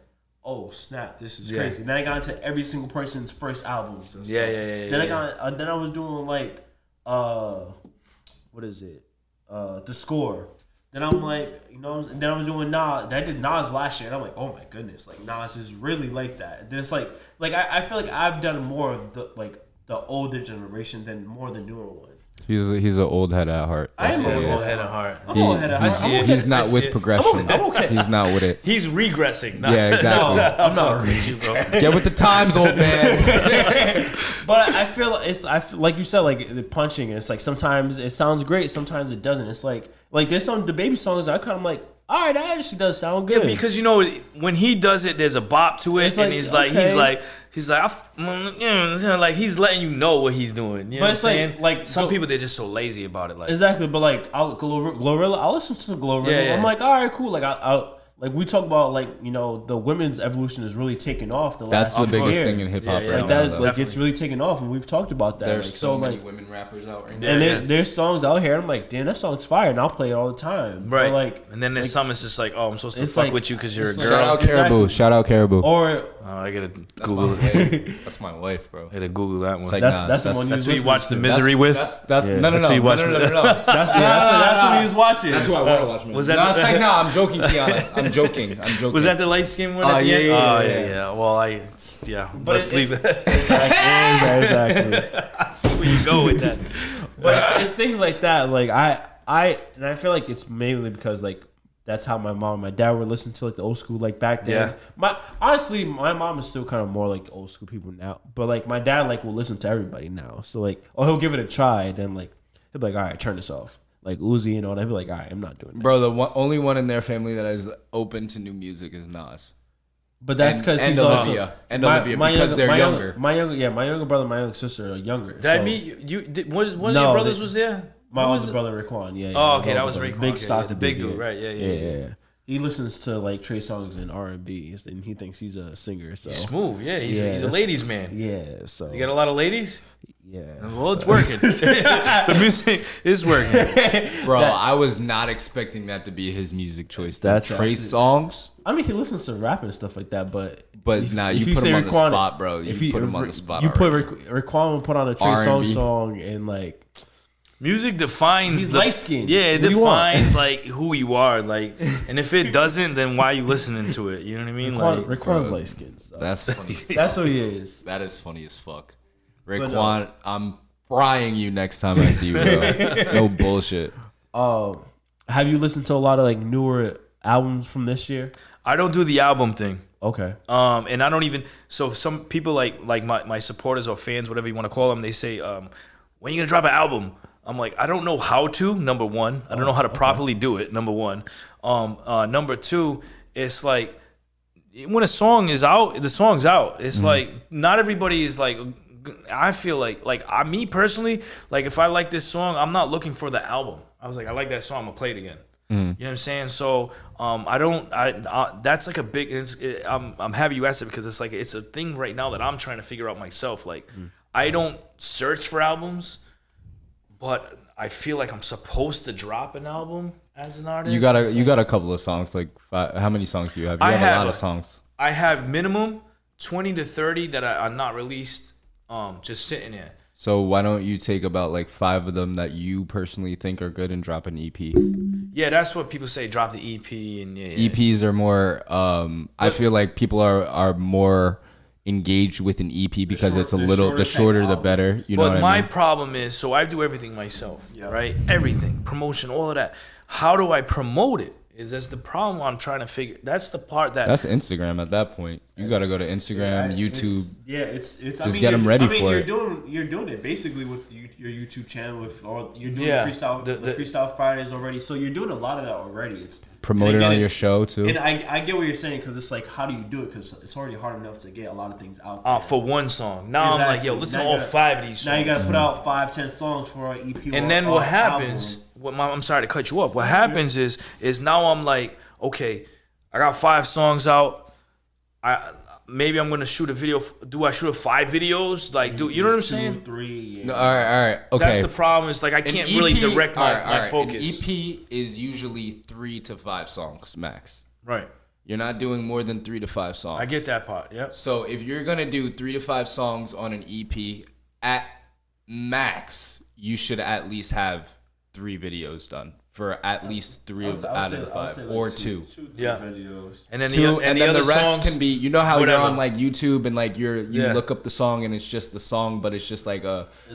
oh snap, this is crazy. Then I got into every single person's first albums. And stuff. Yeah. Then I was doing like what is it? The Score. Then I'm like, you know, and then I was doing Nas. I did Nas last year, and I'm like, oh my goodness, like Nas is really like that. And then it's like I feel like I've done more of the older generation than more the newer ones. He's an old head at heart. I am an old head at heart. I'm old head at heart. He's not with progression. I'm okay. He's not with it. He's regressing. Yeah, exactly. No, I'm not regressing, bro. Get with the times, old man. But I feel like you said, like the punching. It's like sometimes it sounds great, sometimes it doesn't. It's like there's some the baby songs that I kind of like. All right, that actually does sound good. Yeah, because you know when he does it, there's a bop to it, It's and like, he's like he's letting you know what he's doing. You know what I'm saying? Like some people they're just so lazy about it. Like exactly, but like Glorilla, I'll listen to Glorilla. Yeah. I'm like, all right, cool. Like I like we talk about like you know the women's evolution is really taking off. That's the biggest thing in hip hop right like now. that, like it's really taking off, and we've talked about that. There's like, so many like, women rappers out right now. and there's songs out here. I'm like, damn, that song's fire, and I'll play it all the time. right. But like, and then there's some it's just like, oh, I'm supposed to it's fuck like- with you because you're a it's girl. like- Shout out Caribou. Exactly. Shout out Caribou. or I gotta That's Google my it. wife. That's my wife, bro. I gotta Google that one. It's like, that's the nah, one That's you who you watch The to. Misery with. That's Yeah. no. That's what you watch. That's That's what he was watching. who I want to watch. Was No, that it's the- like, no, I'm joking, Kiana. I'm joking. Was that the light skin one? Oh, at the yeah, end? yeah, Oh yeah, yeah. Well, But let's leave that. exactly. I see where you go with that. But it's things like that. Like I feel like it's mainly because like that's how my mom and my dad were listening to like the old school like back then. Yeah. My mom is still kind of more like old school people now. But like my dad like will listen to everybody now. So like he'll give it a try and then like he'll be like, all right, turn this off. Like Uzi and all that. He'll be like, all right, I'm not doing that. Bro, the only one in their family that is open to new music is Nas. But that's because he's Olivia. also And Olivia, because they're younger. My younger brother, my younger sister are younger. Did I meet you? One of your brothers was there? My Who older was it? brother Raekwon, yeah. Oh, okay, my that older was brother. Raekwon. Big Okay, stock, yeah, the big dude, right? Yeah. He listens to like Trey Songz and R&B, and he thinks he's a singer. So He's smooth, yeah. He's a that's- ladies' man. yeah, so You got a lot of ladies? yeah. Well, it's working. The music is working. Bro, I was not expecting that to be his music choice. That's Trey actually- Songz, I mean, he listens to rap and stuff like that, but nah, if you put say him on the Raekwon- spot, bro. You if you- put him if on Ra- the spot. You put already. Raekwon put on a Trey R&B. Songz song and like Music defines he's the light skinned. Yeah, it What do you want? defines like who you are. Like, and if it doesn't, then why are you listening to it? You know what I mean? Raekwon's light skinned. So. That's funny. That's who he is. That is funny as fuck. Raekwon, I'm frying you next time I see you, bro. No bullshit. Have you listened to a lot of like newer albums from this year? I don't do the album thing. Okay. And I don't even. So some people like my supporters or fans, whatever you want to call them, they say, when are you gonna drop an album? I'm like, I don't know how to. Number one, I don't know how to properly do it. Number one. Number two, it's like when a song is out, the song's out. It's like not everybody is like. I feel like me personally, like if I like this song, I'm not looking for the album. I was like, I like that song, I'm gonna play it again. You know what I'm saying? So that's like a big. I'm happy you asked it because it's like it's a thing right now that I'm trying to figure out myself. Like I don't search for albums, but I feel like I'm supposed to drop an album as an artist. You got a couple of songs. Like how many songs do you have? You have a lot of songs. I have minimum 20 to 30 that are not released, just sitting there. So why don't you take about like 5 of them that you personally think are good and drop an EP? Yeah, that's what people say. Drop the EP and yeah. EPs are more. I feel like people are more engaged with an EP because it's the shorter the better. You know what I mean? But my problem is, so I do everything myself, right? Everything, promotion, all of that. How do I promote it? That's the problem I'm trying to figure. That's the part that's Instagram at that point. You got to go to Instagram, YouTube. It's Just get them ready for it. You're doing it basically with your YouTube channel with all you're doing Yeah, the freestyle Fridays already. So you're doing a lot of that already. It's promote it on your show too. And I get what you're saying, because it's like, how do you do it? Because it's already hard enough to get a lot of things out there. For one song. Now exactly. I'm like, yo, listen to all 5 of these songs. Now you got to put out 5-10 songs for an EP. And then what happens? I'm sorry to cut you up. What happens is now I'm like, okay, I got 5 songs out. Maybe I'm gonna shoot a video. Do I shoot 5 videos? Like, you know what I'm saying? 2, 3. Yeah. No, all right. Okay. That's the problem. It's like I can't really direct my focus. An EP is usually 3 to 5 songs max. Right. You're not doing more than 3 to 5 songs. I get that part. Yeah. So if you're gonna do 3 to 5 songs on an EP, at max, you should at least have 3 videos done. For at least 3 out of the 5, or 2. 2 videos. And then the rest can be. You know how whatever. You're on like YouTube and like you look up the song and it's just the song, but it's just like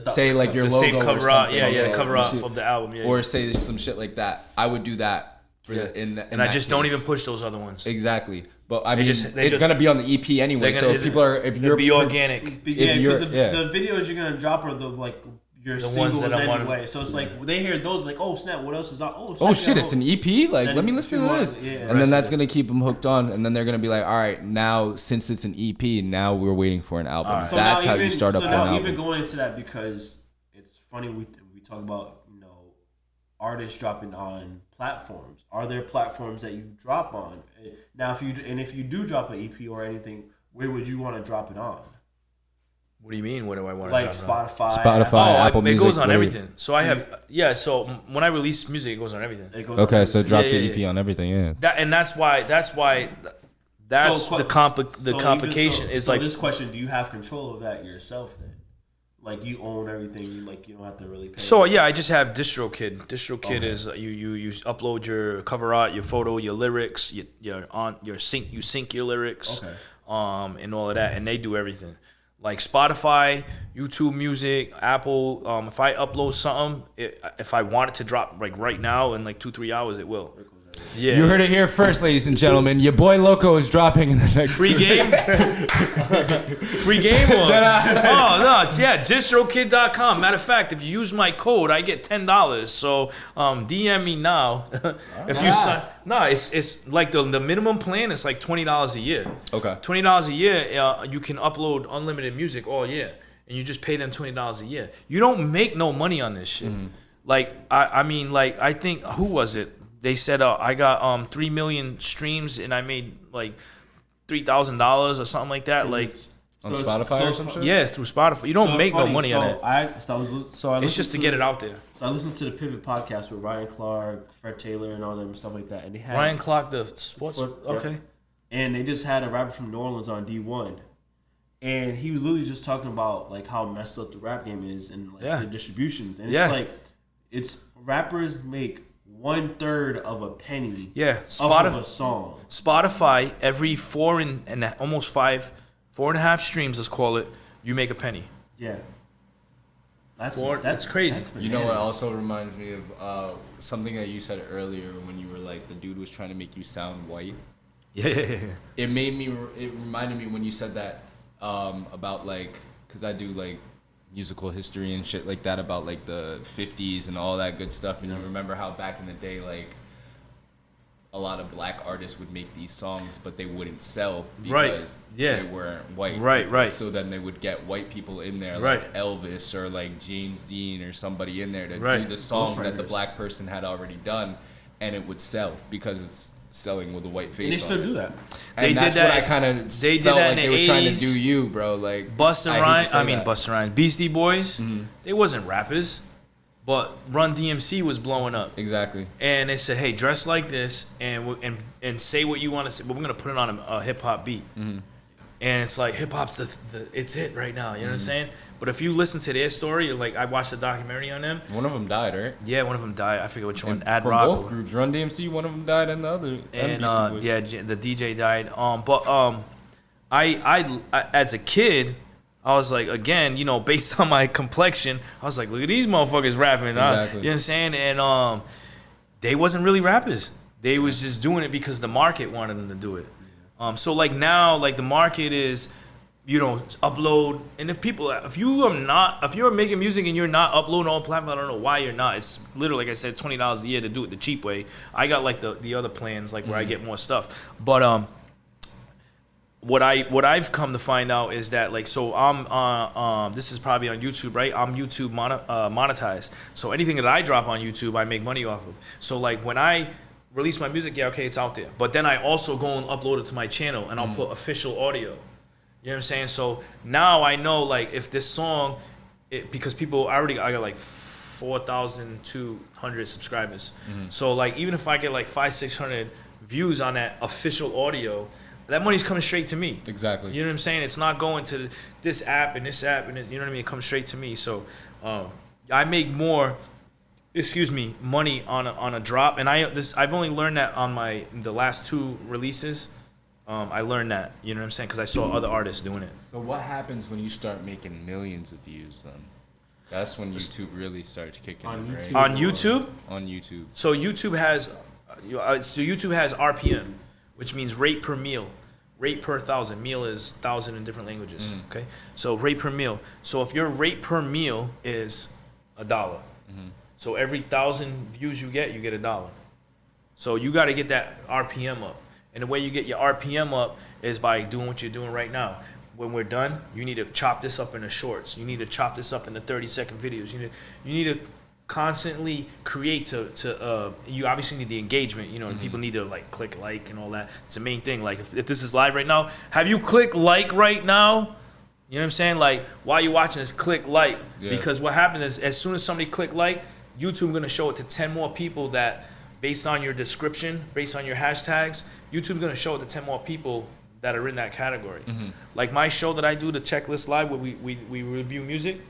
say like your logo cover or something. the cover art of the album. Yeah, or say some shit like that. I would do that. And I just don't even push those other ones. Exactly. But I mean, it's gonna be on the EP anyway. So if you're be organic. Yeah, because the videos you're gonna drop are your singles anyway. So it's like they hear those like, oh snap, what else is on? Oh shit, it's an EP. Like, let me listen to this. Yeah, and then that's gonna keep them hooked on. And then they're gonna be like, all right, now since it's an EP, now we're waiting for an album. Right. So that's how you start up for an album. Even going into that, because it's funny, we talk about artists dropping on platforms. Are there platforms that you drop on? Now, if you do drop an EP or anything, where would you want to drop it on? What do you mean? What do I want to like Spotify, Apple Music? It goes on everything. So I have So when I release music, it goes on everything. Okay, so drop the EP on everything. Yeah. That's why the complication is like. So this question: do you have control of that yourself? Then, like you own everything. You don't have to really pay. So yeah, I just have DistroKid. DistroKid is you upload your cover art, your photo, your lyrics, you sync your lyrics, and all of that, and they do everything. Like Spotify, YouTube Music, Apple. If I upload something, if I want it to drop like right now in like 2-3 hours, it will. Yeah. You heard it here first, ladies and gentlemen. Your boy Loco is dropping in the next free game. Free game one. DistroKid.com. Matter of fact, if you use my code, I get $10. So DM me now. If you sign, it's like the minimum plan is like $20 a year. Okay. $20 a year, you can upload unlimited music all year, and you just pay them $20 a year. You don't make no money on this shit. Mm-hmm. Like I think who was it? They said I got 3 million streams and I made like $3,000 or something like that. Like on Spotify or some shit. Yeah, it's through Spotify. You don't make no money on it. It's just to get it out there. So I listened to the Pivot podcast with Ryan Clark, Fred Taylor, and all them stuff like that. And they had Ryan Clark, the sports. Okay. Yeah. And they just had a rapper from New Orleans on D1, and he was literally just talking about like how messed up the rap game is and like the distributions. And it's like rappers make 1/3 of a penny off of a song. Spotify, every 4.5 streams, let's call it, you make a penny. Yeah. That's crazy. You know what also reminds me of something that you said earlier when you were like, the dude was trying to make you sound white. Yeah. It reminded me when you said that about like, because I do like musical history and shit like that about like the 50s and all that good stuff, and you remember how back in the day like a lot of black artists would make these songs but they wouldn't sell because they weren't white. Right. So then they would get white people in there like Elvis or like James Dean or somebody in there to do the song that the black person had already done, and it would sell because it's selling with a white face. And they still do that. And that's what I kind of felt like they was trying to do you, bro. Like Busta Rhymes, Beastie Boys, they wasn't rappers, but Run DMC was blowing up. Exactly. And they said, hey, dress like this and say what you want to say, but we're going to put it on a hip-hop beat. Mm-hmm. And it's like hip-hop's it's it right now, you know what I'm saying? But if you listen to their story, like I watched a documentary on them. One of them died, right? Yeah, one of them died. I forget which one. From both groups, Run DMC, one of them died, and the other. And the DJ died. I as a kid, I was like, again, based on my complexion, I was like, look at these motherfuckers rapping. Exactly. You know what I'm saying? And they wasn't really rappers. They was just doing it because the market wanted them to do it. So like now, like the market is upload. And if you're making music and you're not uploading on platform, I don't know why you're not. It's literally, like I said, $20 a year to do it the cheap way. I got like the other plans, like where I get more stuff. But what I've come to find out is that, like, so I'm this is probably on YouTube, right? I'm YouTube monetized. So anything that I drop on YouTube, I make money off of. So like when I release my music, yeah, okay, it's out there. But then I also go and upload it to my channel, and I'll put official audio. You know what I'm saying? So now I know, like, if this song, because I got like 4,200 subscribers. So like even if I get like 500-600 views on that official audio, that money's coming straight to me. Exactly. You know what I'm saying? It's not going to this app and this app, and you know what I mean? It comes straight to me. So I make more, money on a drop, and I've only learned that on the last 2 releases. I learned that, you know what I'm saying, because I saw other artists doing it. So what happens when you start making millions of views then? That's when YouTube really starts kicking on in, YouTube. right? On YouTube? On YouTube. So YouTube has RPM, which means rate per meal. Rate per 1,000. Meal is 1,000 in different languages. Okay? So rate per meal. So if your rate per meal is $1, so every 1,000 views you get $1. So you got to get that RPM up. And the way you get your RPM up is by doing what you're doing right now. When we're done, you need to chop this up into shorts. You need to chop this up into 30-second videos. You need to constantly create to you obviously need the engagement, and people need to like click like and all that. It's the main thing. Like if this is live right now, have you click like right now? You know what I'm saying? Like while you're watching this, click like. Yeah. Because what happens is as soon as somebody click like, YouTube gonna show it to 10 more people that, based on your description, based on your hashtags, YouTube's gonna show it to 10 more people that are in that category. Like my show that I do, the Checklist Live, where we review music,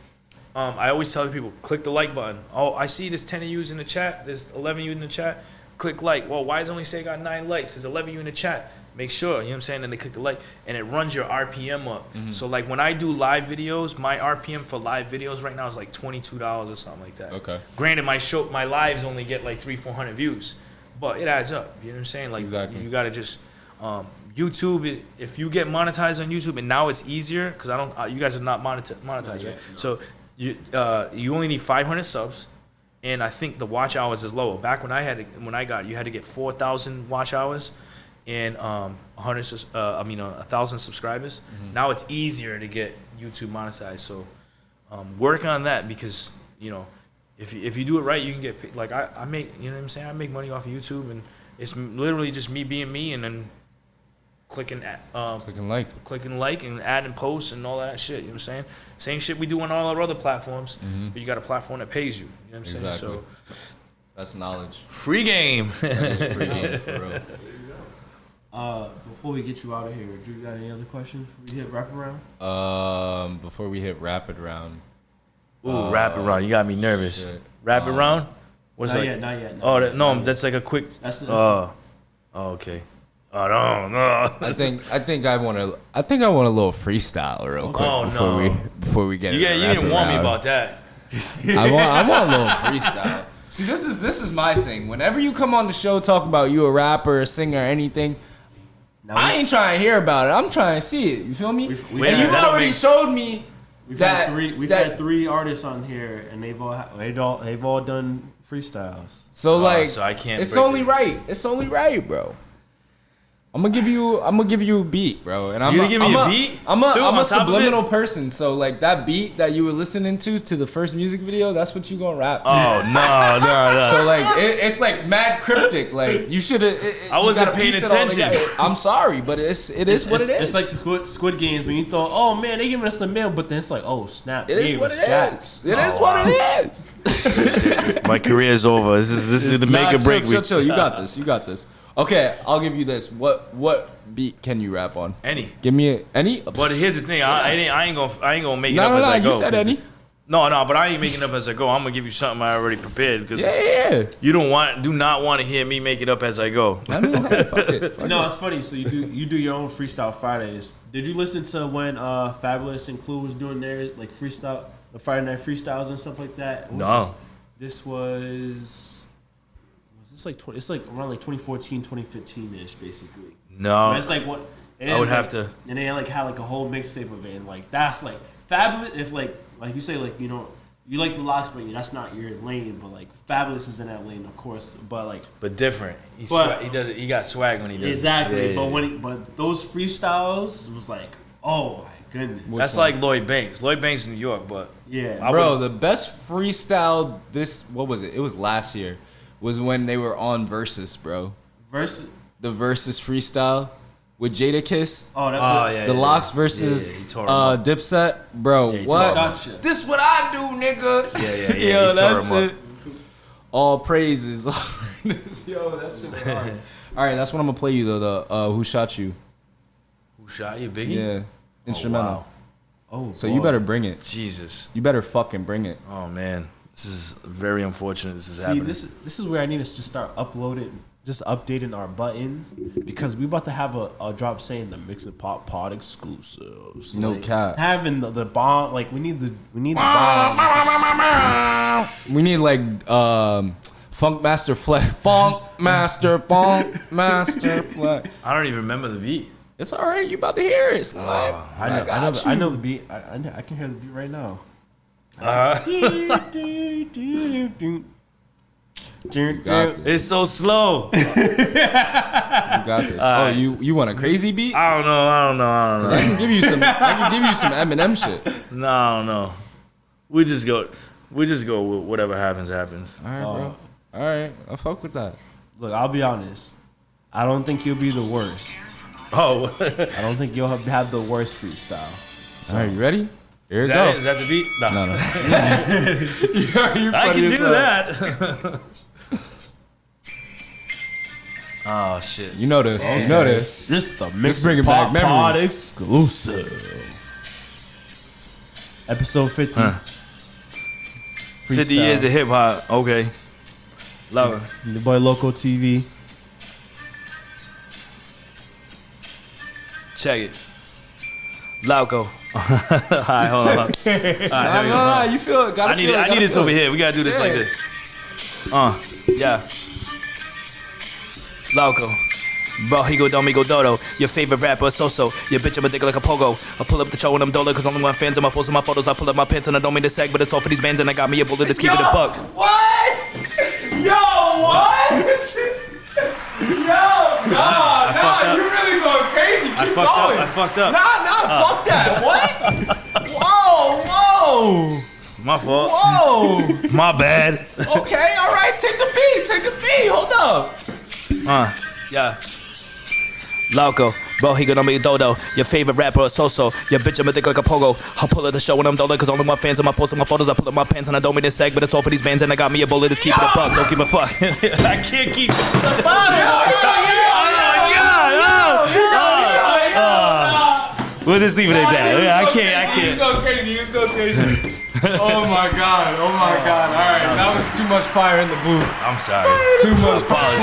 I always tell people, click the like button. Oh, I see there's 10 of you in the chat, there's 11 of you in the chat, click like. Well, why does it only say I got 9 likes? There's 11 of you in the chat. Make sure, you know what I'm saying? Then they click the like, and it runs your RPM up. So like when I do live videos, my RPM for live videos right now is like $22 or something like that. Okay. Granted, my lives only get like 300-400 views, but it adds up. You know what I'm saying? Like exactly. You gotta just YouTube. If you get monetized on YouTube, and now it's easier because you guys are not monetized, right? No. So you only need 500 subs, and I think the watch hours is lower. Back when you had to get 4,000 watch hours and 1,000 subscribers. Now it's easier to get YouTube monetized. So work on that, because if you do it right, you can get paid. Like I make, you know what I'm saying? I make money off of YouTube, and it's literally just me being me, and then clicking like and add and post and all that shit. You know what I'm saying? Same shit we do on all our other platforms, but you got a platform that pays you. You know what I'm saying? So that's knowledge. Free game. That is free game for real. Before we get you out of here, Drew, you got any other questions before we hit rapid round? Before we hit rapid round. Ooh, rapid round. You got me nervous. Shit. Rapid round? What's that? Not yet. That's like a quick. Okay. I don't know. I think I want a little freestyle real quick before we get. You didn't warn me about that. I want a little freestyle. See, this is my thing. Whenever you come on the show, talk about you a rapper, a singer, anything, I ain't trying to hear about it. I'm trying to see it. You feel me? And you already showed me that we've had 3 artists on here, and they've all done freestyles. So I can't. It's only right. It's only right, bro. I'm gonna give you a beat, bro. And I'm gonna give me a beat. I'm a subliminal person, so like that beat that you were listening to the first music video, that's what you gonna rap to. Oh no. So like it's like mad cryptic. Like you should have. I wasn't paying attention. I'm sorry, but it is what it is. It's like the Squid Games when you thought, oh man, they giving us a meal, but then it's like, oh snap, it is what it is. It is what it is. My career is over. This is the make or break. Chill. You got this. Okay, I'll give you this. What beat can you rap on? Any. Give me any. But here's the thing. I ain't gonna make it up as I go. You said any. No, but I ain't making it up as I go. I'm gonna give you something I already prepared, because you do not want to hear me make it up as I go. I mean, fuck it. No, it's funny. So you do your own freestyle Fridays. Did you listen to when Fabulous and Clue was doing their like freestyle, the Friday night freestyles and stuff like that? No. This was. It's like around like 2014, 2015 ish, basically. No, but it's like what I would have to. And they like had like a whole mixtape of it, and like that's like Fabulous. If like you say like you like the Locks, but that's not your lane. But like Fabulous is in that lane, of course. But different. He got swag when he does. Exactly. Yeah. But those freestyles was like, oh my goodness. That's like Lloyd Banks. Lloyd Banks in New York, but yeah, bro, the best freestyle what was it? It was last year. Was when they were on Versus, bro. The Versus freestyle. With Jadakiss, the Locks versus Dipset, bro. What? This what I do, nigga. Yeah. Yo, that shit. All praises. Yo, that shit was hard. All right, that's what I'm gonna play you though. The Who Shot You? Who Shot You, Biggie? Yeah, instrumental. Oh, so you better bring it. Jesus, you better fucking bring it. Oh man, this is very unfortunate. This is happening. This is where I need us to start updating our buttons because we about to have a drop saying the Mix It Pop pod exclusives. No cap. Having the bomb, like we need the bomb. We need like Funk Master Flex. Funk Master Flex. I don't even remember the beat. It's all right. You about to hear it. I know the beat. I can hear the beat right now. It's so slow. You got this. Oh, you want a crazy beat? I don't know. I can give you some Eminem shit. No. We just go with whatever happens. All right, bro. All right, I'll fuck with that. Look, I'll be honest. I don't think you'll be the worst. Oh. I don't think you'll have the worst freestyle. So. All right, you ready? Here it goes. Is that the beat? No. I can do that. Oh shit! You know this. Okay. You know this. This is the Mix bring it back memories. Pod exclusive. Episode 50. 50 years of hip hop. Okay. Love it. YaboiLoCoTV. Check it. Loco. Alright, hold on. Nah, you feel it. I need this over here. We gotta do this like this. Yeah. Loco. Bro, he go Domingo Dodo. Your favorite rapper, so. Your bitch, I'm a dick like a pogo. I pull up the show and I'm dollar, cause only one fans on my posts and my photos. I pull up my pants and I don't mean to sag, but it's all for these bands and I got me a bullet that's keeping it a buck. What? Yo, what? Nah, you really going crazy. Keep going. I fucked up. Fuck that. What? Whoa. My fault. Whoa. My bad. Okay, all right. Take a beat. Hold up. Yeah. Loco, bro, he gonna be dodo. Your favorite rapper, so. Your bitch, I'm a dick like a pogo. I pull up the show when I'm dollar, cause only my fans on my posts and my photos. I pull up my pants and I don't mean to sag, but it's all for these bands and I got me a bullet that's keeping a buck. Don't give a fuck. I can't keep it. We'll just leave it at that. I can't. You go crazy. Oh my god. All right, that was too much fire in the booth. I'm sorry. Too much fire.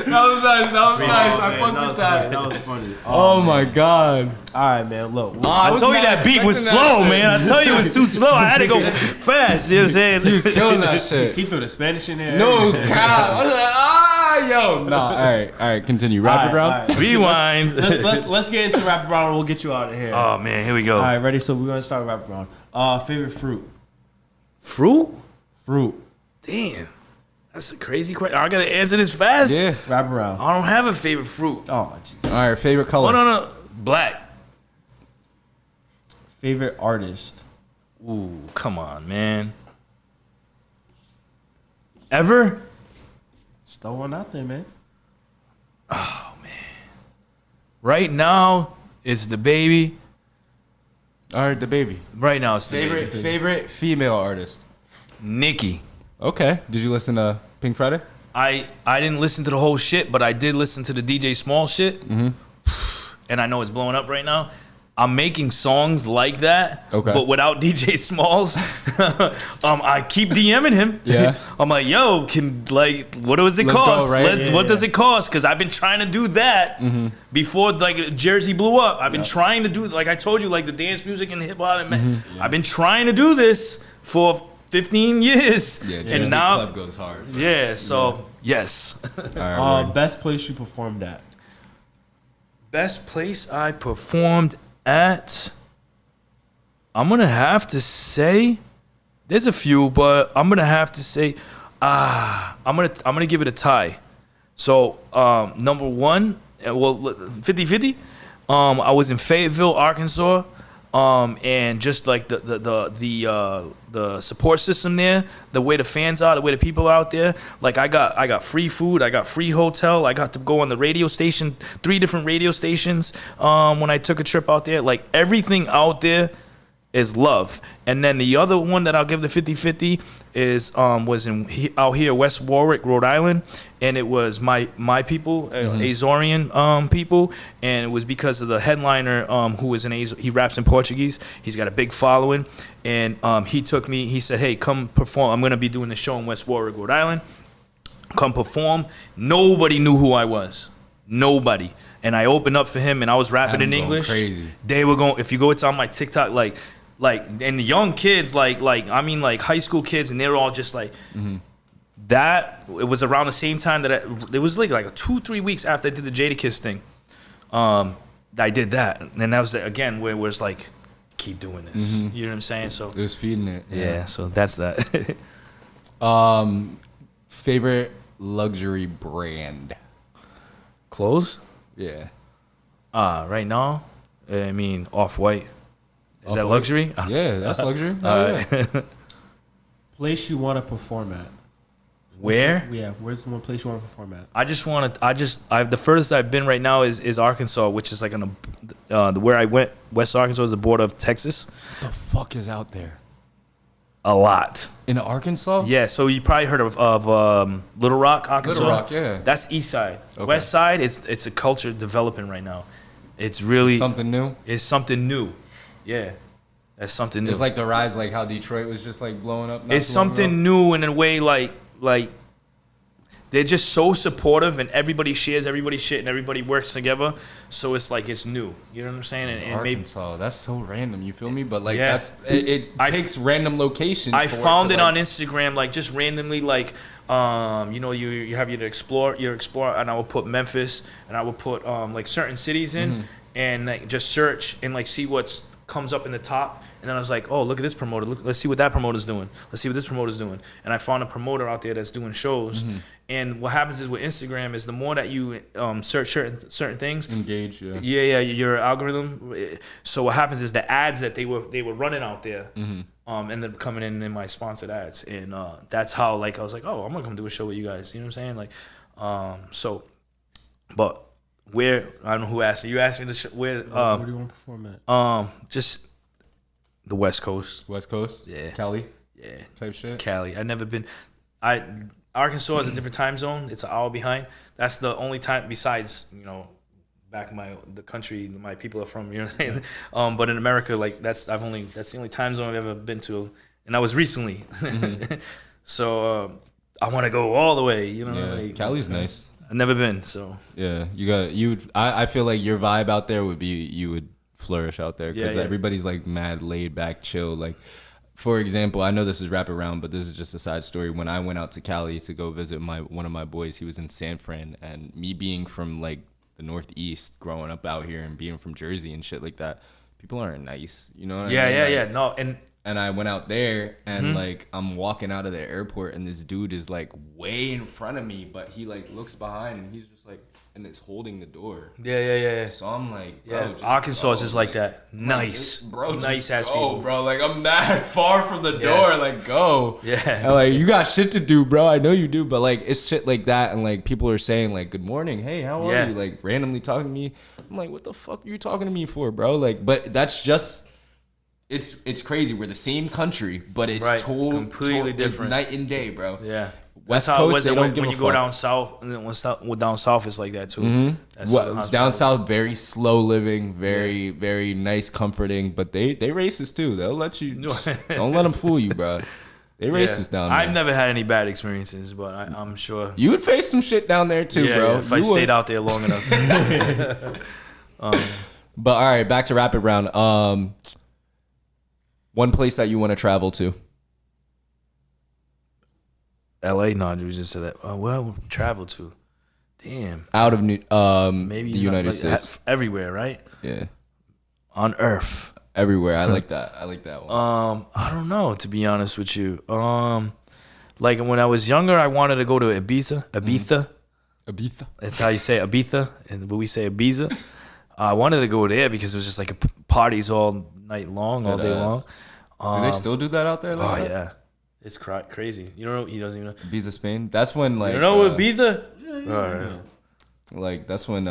That was nice. I fucked with that. That was funny. Oh my god. All right, man. Look, I told you that beat was slow, man. I told you it was too slow. I had to go fast. You know what I'm saying? He was killing that shit. He threw the Spanish in there. No cap. I was like, yo. Nah. All right. Continue. Rapid round. Rewind. Let's get into rapid round. We'll get you out of here. Oh man, here we go. All right, ready? So we're gonna start rapid round. Favorite fruit? Fruit. Damn, that's a crazy question. I gotta answer this fast. Yeah. Rapid round. I don't have a favorite fruit. Oh, jeez. All right. Favorite color? Oh no. Black. Favorite artist? Ooh, come on, man. Ever? Just throw one out there, man. Oh man. Right now, it's the baby. All right, the baby. Right now, it's the baby. Favorite female artist? Nicki. Okay. Did you listen to Pink Friday? I didn't listen to the whole shit, but I did listen to the DJ Small shit. Mm-hmm. And I know it's blowing up right now. I'm making songs like that, but without DJ Smalls. I keep DMing him. Yeah. I'm like, yo, what does it cost? What does it cost? Because I've been trying to do that before Jersey blew up. I've been trying to do, like I told you, like the dance music and hip hop. I've been trying to do this for 15 years. Yeah, Jersey and now Club goes hard. Yeah, so yes. Best place you performed at? Best place I performed at. I'm gonna have to say, there's a few, but I'm gonna have to say, I'm gonna give it a tie. So number one, well, 50-50. I was in Fayetteville, Arkansas. And just like the support system there, the way the fans are, the way the people are out there, like I got free food, I got free hotel, I got to go on the radio station, 3 different radio stations when I took a trip out there. Like everything out there is love. And then the other one that I'll give the 50-50 is was out here West Warwick, Rhode Island, and it was my people, Azorian people, and it was because of the headliner who was he raps in Portuguese. He's got a big following, and he took me. He said, "Hey, come perform. I'm gonna be doing the show in West Warwick, Rhode Island. Come perform." Nobody knew who I was. Nobody. And I opened up for him, and I was rapping in English. Crazy. They were going. If you go, it's on my TikTok, and the young kids, like high school kids, and they were all just like that. It was around the same time that it was like 2-3 weeks after I did the Jadakiss thing. I did that, and that was again where it was like, keep doing this. You know what I'm saying? So it was feeding it. Yeah. So that's that. Favorite luxury brand? Clothes? Yeah. Right now, I mean Off-White. Is that luxury? Yeah, that's luxury. Yeah. Place you want to perform at? Where? Where's the one place you want to perform at? The furthest I've been right now is Arkansas, which is like where I went. West Arkansas is the border of Texas. What the fuck is out there? A lot. In Arkansas? Yeah, so you probably heard of Little Rock, Arkansas. Little Rock, yeah. That's east side. Okay. West side, it's a culture developing right now. It's really something new. It's something new. Yeah, that's something new. It's like the rise, like how Detroit was just like blowing up. It's something new in a way, like they're just so supportive, and everybody shares everybody's shit, and everybody works together. So it's like it's new. You know what I'm saying? And Arkansas, that's so random. You feel me? But like it takes random locations. I found it on Instagram, like just randomly, like you have your explore, and I would put Memphis, and I would put like certain cities in, and like just search and like see what's comes up in the top, and then I was like, oh, look at this promoter. Let's see what that promoter's doing. Let's see what this promoter's doing. And I found a promoter out there that's doing shows. And what happens is with Instagram is the more that you search certain things, engage, your algorithm. So what happens is the ads that they were running out there ended up coming in my sponsored ads, and that's how like I was like, oh, I'm gonna come do a show with you guys. You know what I'm saying? Like, but. Where I don't know who asked you. You asked me where. Where do you want to perform at? Just the West Coast. West Coast. Yeah. Cali. Yeah. Type shit. Cali. I've never been. Arkansas is a different time zone. It's an hour behind. That's the only time besides back in the country my people are from. You know what I'm saying? But in America, like that's the only time zone I've ever been to, and that was recently. So I want to go all the way. You know. Yeah. Like, Cali's nice. I've never been, so yeah, I feel like your vibe out there you would flourish out there because everybody's like mad laid back, chill. Like, for example, I know this is wrap around, but this is just a side story. When I went out to Cali to go visit one of my boys, he was in San Fran, and me being from like the Northeast, growing up out here, and being from Jersey and shit like that, people aren't nice, you know what I mean? Yeah. No, and I went out there, and like I'm walking out of the airport, and this dude is like way in front of me, but he like looks behind, and he's just like, and it's holding the door. Yeah. So I'm like, bro, Arkansas is like that. Nice, bro. Nice ass go, people, bro. Like I'm mad far from the door. Like go. Yeah. And like you got shit to do, bro. I know you do, but like it's shit like that, and like people are saying like, good morning, hey, how are you? Like randomly talking to me. I'm like, what the fuck are you talking to me for, bro? Like, but that's just. It's crazy. We're the same country, but it's completely different, night and day, bro. Yeah, West Coast, they don't give when a you fuck. go down south, and then down south it's like that too. It's down south, very slow living, very nice, comforting, but they racist too. They'll let you. Don't let them fool you, bro. They racist down there. I've never had any bad experiences, but I'm sure you would face some shit down there too, bro. Yeah, if I stayed out there long enough. But all right, back to rapid round. One place that you want to travel to? LA, no, you just said that. Well, travel to. Damn. Out of Maybe the United States. Everywhere, right? Yeah. On Earth. Everywhere. I like that. I like that one. I don't know, to be honest with you. Like when I was younger, I wanted to go to Ibiza. Ibiza. That's how you say Ibiza, and we say Ibiza. I wanted to go there because it was just like parties all night long, all day long. Do they still do that out there? Like that? Yeah, it's crazy. You don't know? He doesn't even know. Ibiza, Spain. That's when like. You know what Ibiza? Yeah. Like that's when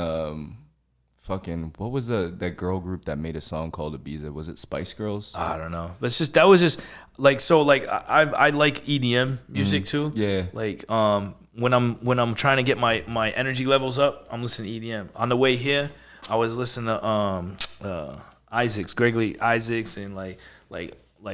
fucking what was that girl group that made a song called Ibiza? Was it Spice Girls? I don't know. But that was just like so. Like I like EDM music too. Yeah. Like when I'm trying to get my energy levels up, I'm listening to EDM. On the way here, I was listening to Gregory Isaacs, and like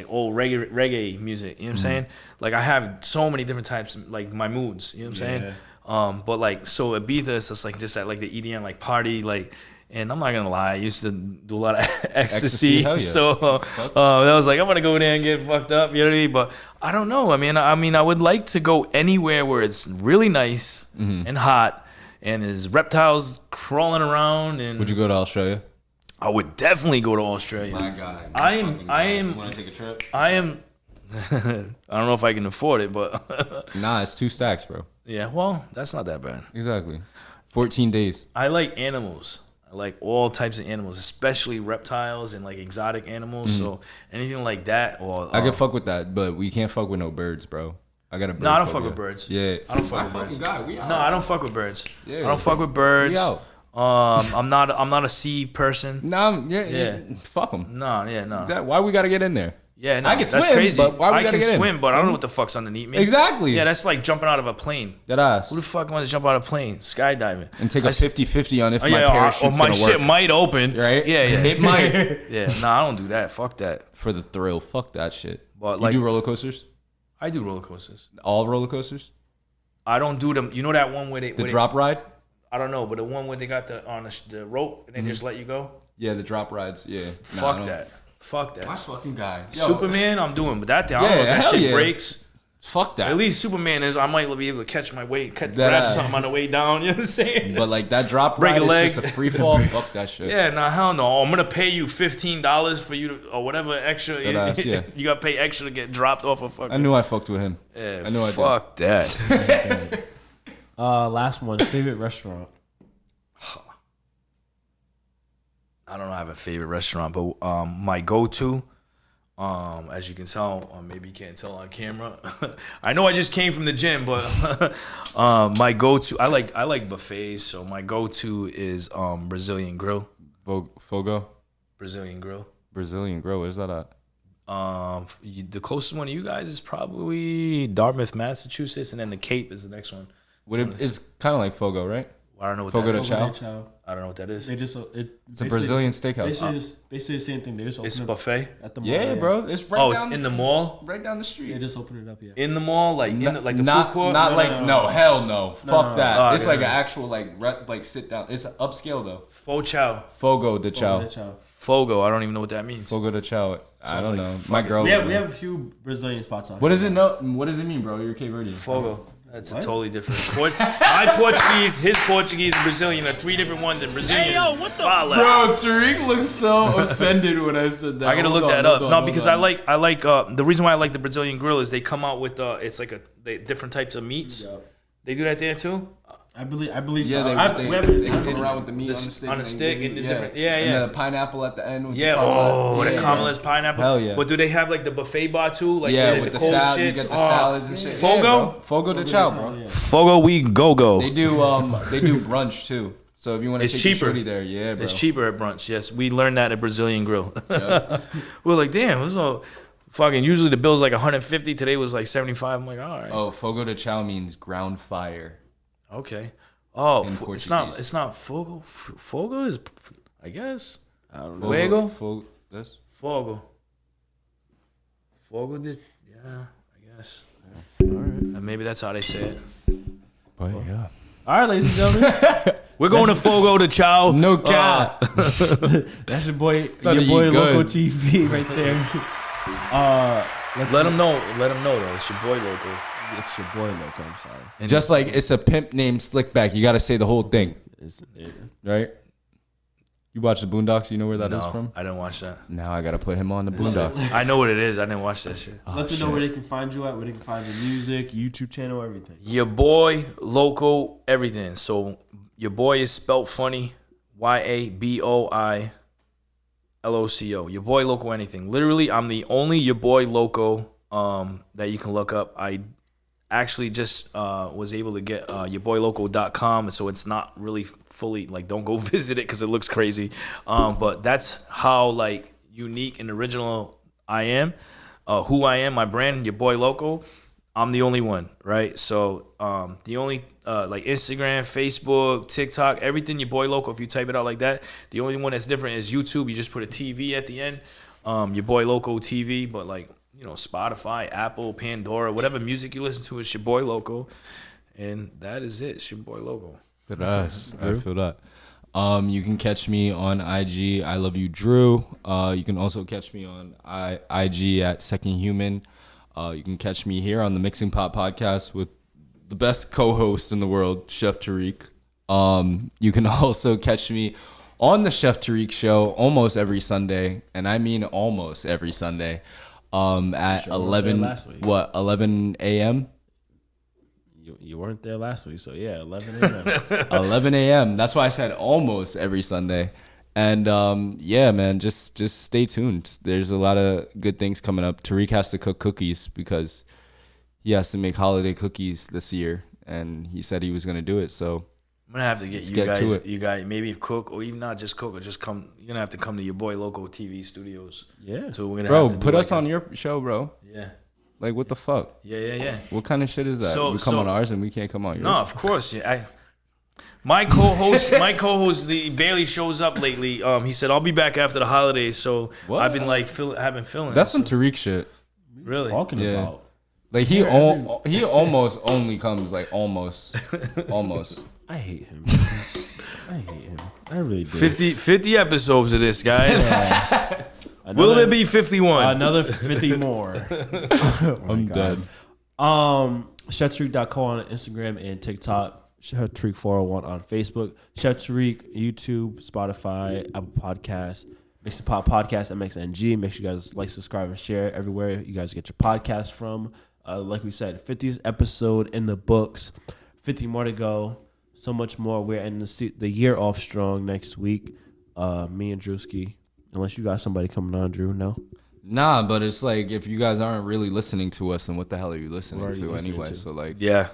old reggae music. You know what I'm saying? Like I have so many different types, like my moods. You know what I'm saying? But like so Ibiza is just at like the EDM like party like. And I'm not gonna lie, I used to do a lot of ecstasy. Hell yeah. So I was like, I'm gonna go there and get fucked up, you know what I mean? But I don't know. I mean, I would like to go anywhere where it's really nice and hot, and there's reptiles crawling around. And would you go to Australia? I would definitely go to Australia. My God, I am. Want to take a trip? I am. I don't know if I can afford it, but nah, it's 2 stacks, bro. Yeah, well, that's not that bad. Exactly, 14 days. I like animals. I like all types of animals, especially reptiles and like exotic animals. So anything like that, or I can fuck with that, but we can't fuck with no birds, bro. I got a bird. No, I don't fuck with birds. Yeah, I don't fuck with birds. We out. No, I don't fuck with birds. Yeah, I don't fuck with birds. We out. I'm not a sea person. Nah, yeah. Fuck them. No. Why we gotta get in there? Yeah, no, I can that's swim, crazy. but why we gotta get in? I can swim, but I don't know what the fuck's underneath me. Exactly. Yeah, that's like jumping out of a plane. That ass. Who the fuck wants to jump out of a plane? Skydiving. And take a 50-50 on if my parachute's or my gonna shit work. might open. Right? Yeah. It might. Yeah, nah, I don't do that. Fuck that. For the thrill. Fuck that shit. But you do roller coasters? I do roller coasters. All roller coasters? I don't do them. You know that one where they... The drop ride? I don't know, but the one where they got the rope and they just let you go? Yeah, the drop rides. Yeah. Fuck that. Fuck that. My fucking guy. Yo. Superman, I'm doing, but that thing, I don't know if that shit breaks. Fuck that. At least Superman is, I might be able to catch my way, grab something on the way down, you know what I'm saying? But like that drop ride is just a free fall. Fuck that shit. Yeah, nah, hell no. I'm gonna pay you $15 for you to, or whatever extra. You gotta pay extra to get dropped off a fucking. I knew I fucked with him. Yeah, I knew I did. Fuck that. Last one, favorite restaurant. I don't have a favorite restaurant, but my go-to, as you can tell, or maybe you can't tell on camera. I know I just came from the gym, but my go-to, I like buffets, so my go-to is Brazilian grill. Fogo? Brazilian grill. Brazilian grill, where's that at? The closest one to you guys is probably Dartmouth, Massachusetts, and then the Cape is the next one. It's kind of like Fogo, right? I don't know what Fogo that de is. Chao? I don't know what that is. They just it's a Brazilian steakhouse. Basically the same thing. They just open it's it buffet at the mall. Yeah, bro. It's right down, it's in the mall, right down the street. They just open it up. Yeah. In the mall, like in the not, food court. Not no, hell no. Fuck that. Oh, it's like an actual like sit down. It's upscale though. Fogo de Chao. Fogo. I don't even know what that means. Fogo de Chao. I don't know. My girl. We have a few Brazilian spots out. What does it know? What does it mean, bro? You're Cape Verdean. Fogo. That's a totally different. My Portuguese, his Portuguese, and Brazilian are 3 different ones, and Brazilian. Hey, yo, what the? Bro, Tariq looks so offended when I said that. I gotta look that up. No, because I like the reason why I like the Brazilian grill is they come out with it's like different types of meats. Yep. They do that there too. I believe. Yeah, so. they come around with the meat on the stick. And different. And the pineapple at the end. With the caramelized pineapple. Hell yeah. But do they have like the buffet bar too? Like with the salad, you get the salads and shit. Fogo, Fogo de Chao, bro. Yeah. Fogo, we go. They do brunch too. So if you want to take your shorty there, yeah, bro. It's cheaper at brunch. Yes, we learned that at Brazilian Grill. Yep. We're like, damn, this is all fucking. Usually the bill's like 150. Today was like 75. I'm like, all right. Oh, Fogo de Chao means ground fire. Okay. Oh, it's not Fogo. Fogo is, I guess. I don't know. Fuego. Fogo. Fogo did. Yeah, I guess. All right. And maybe that's how they say it. But yeah. All right, ladies and gentlemen. We're going to Fogo de Chao. No cap. That's your boy Loco TV right there. Let them know though. It's your boy Loco. It's your boy Loco. I'm sorry. And just like it's a pimp named Slickback. You got to say the whole thing. Right? You watch the Boondocks? You know where that is from? I didn't watch that. Now I got to put him on the Boondocks. I know what it is. I didn't watch that shit. Let them know where they can find you at, where they can find your music, YouTube channel, everything. Your boy, Loco, everything. So your boy is spelt funny. YaboiLoCo. Your boy Loco anything. Literally, I'm the only your boy Loco that you can look up. I actually just was able to get YaboiLoCo.com, so it's not really fully like, don't go visit it because it looks crazy. But that's how like unique and original I am. Who I am, my brand, your boy Loco. I'm the only one, right? So the only like Instagram, Facebook, TikTok, everything your boy Loco, if you type it out like that, the only one that's different is YouTube. You just put a TV at the end, your boy Loco TV. But like, you know, Spotify, Apple, Pandora, whatever music you listen to, it's your boy Loco. And that is it. It's your boy Loco. That's I feel that. You can catch me on IG, I Love You Drew. You can also catch me on IG at Second Human. You can catch me here on the Mixing Pot podcast with the best co-host in the world, Chef Tariq. You can also catch me on the Chef Tariq show almost every Sunday, and I mean almost every Sunday, at 11 a.m. You weren't there last week, so yeah, 11 a.m. 11 a.m. That's why I said almost every Sunday. And yeah, man, just stay tuned. There's a lot of good things coming up. Tariq has to cook cookies because he has to make holiday cookies this year, and he said he was gonna do it. So I'm gonna have to get you guys maybe cook, or even not just cook, or just come. You're gonna have to come to your boy Loco TV studios. Yeah. So we're gonna have to put us on your show, bro. Yeah. Like, what the fuck? Yeah. What kind of shit is that? We come on ours and we can't come on yours. No, of course. Yeah, my co-host, barely shows up lately. He said I'll be back after the holidays, so what? I've been like feeling. That's some Tariq shit. Really? Talking about. Like he almost only comes like almost. I hate him. I really do. 50 episodes of this, guys. Yeah. Will there be 51? Another 50 more. I'm dead. ChefTariq.co on Instagram and TikTok. Chef Tariq 401 on Facebook. Chef Tariq, YouTube, Spotify, Apple Podcasts, Mixing Pot Podcast, MXNG. Make sure you guys like, subscribe, and share everywhere you guys get your podcast from. Like we said, 50th episode in the books. 50 more to go. So much more. We're ending the year off strong next week. Me and Drewski. Unless you got somebody coming on, Drew, no? Nah, but it's like, if you guys aren't really listening to us, then what the hell are you listening to anyway? So like, yeah.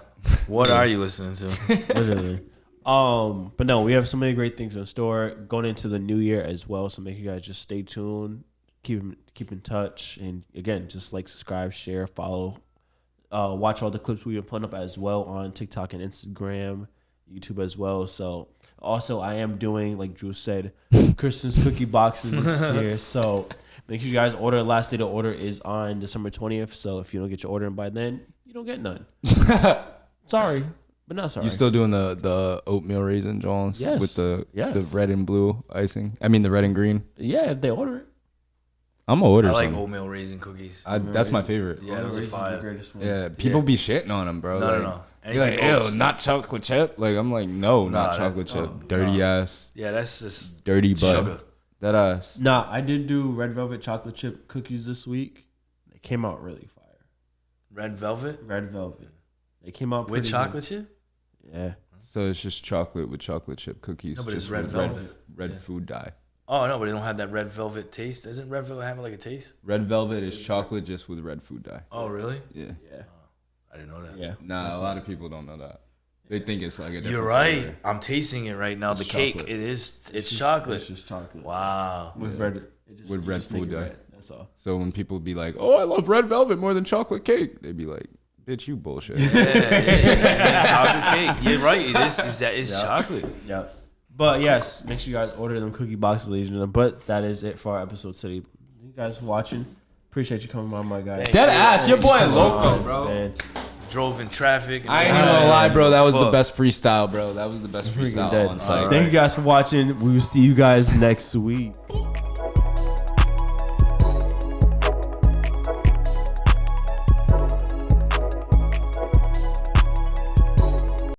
What are you listening to? Literally. But no, we have so many great things in store going into the new year as well. So make you guys just stay tuned, keep in touch, and again, just like, subscribe, share, follow, watch all the clips we've been putting up as well on TikTok and Instagram, YouTube as well. So also, I am doing, like Drew said, Christmas cookie boxes this year. So make sure you guys order. Last day to order is on December 20th. So if you don't get your order in by then, you don't get none. Sorry, but not sorry. You still doing the oatmeal raisin Jones? Yes. With the red and blue icing? I mean the red and green? Yeah, if they order it. I'm gonna order I like some. oatmeal raisin cookies. That's my favorite. Yeah, those are fire. Yeah, people be shitting on them, bro. No. You're like, ew, not chocolate chip? Like, I'm like, no, not chocolate chip. Dirty ass. Yeah, that's just dirty butt. Sugar. That ass. Nah, I did do red velvet chocolate chip cookies this week. They came out really fire. Red velvet? Red velvet. They came out with chocolate chip? Yeah. So it's just chocolate with chocolate chip cookies. No, but just it's red velvet. Red food dye. Oh, no, but they don't have that red velvet taste. Doesn't red velvet have like a taste? Red velvet is chocolate just with red food dye. Oh, really? Yeah. I didn't know that. Yeah. Nah, a lot of people don't know that. They think it's like a different You're right. flavor. I'm tasting it right now. It's the chocolate. cake, it's chocolate. It's just chocolate. Wow. With red food dye. That's all. So when people be like, "Oh, I love red velvet more than chocolate cake," they be like, "Bitch, you bullshit." Yeah. Chocolate cake. You're right. It's chocolate. Yeah. But yes, make sure you guys order them cookie boxes, ladies and gentlemen. But that is it for our episode today. Thank you guys for watching. Appreciate you coming on, my guy. Dead ass, your boy Loco, bro. Man. Drove in traffic. I ain't even gonna lie, bro. That was the best freestyle, bro. That was the best freestyle on site. Thank you guys for watching. We will see you guys next week.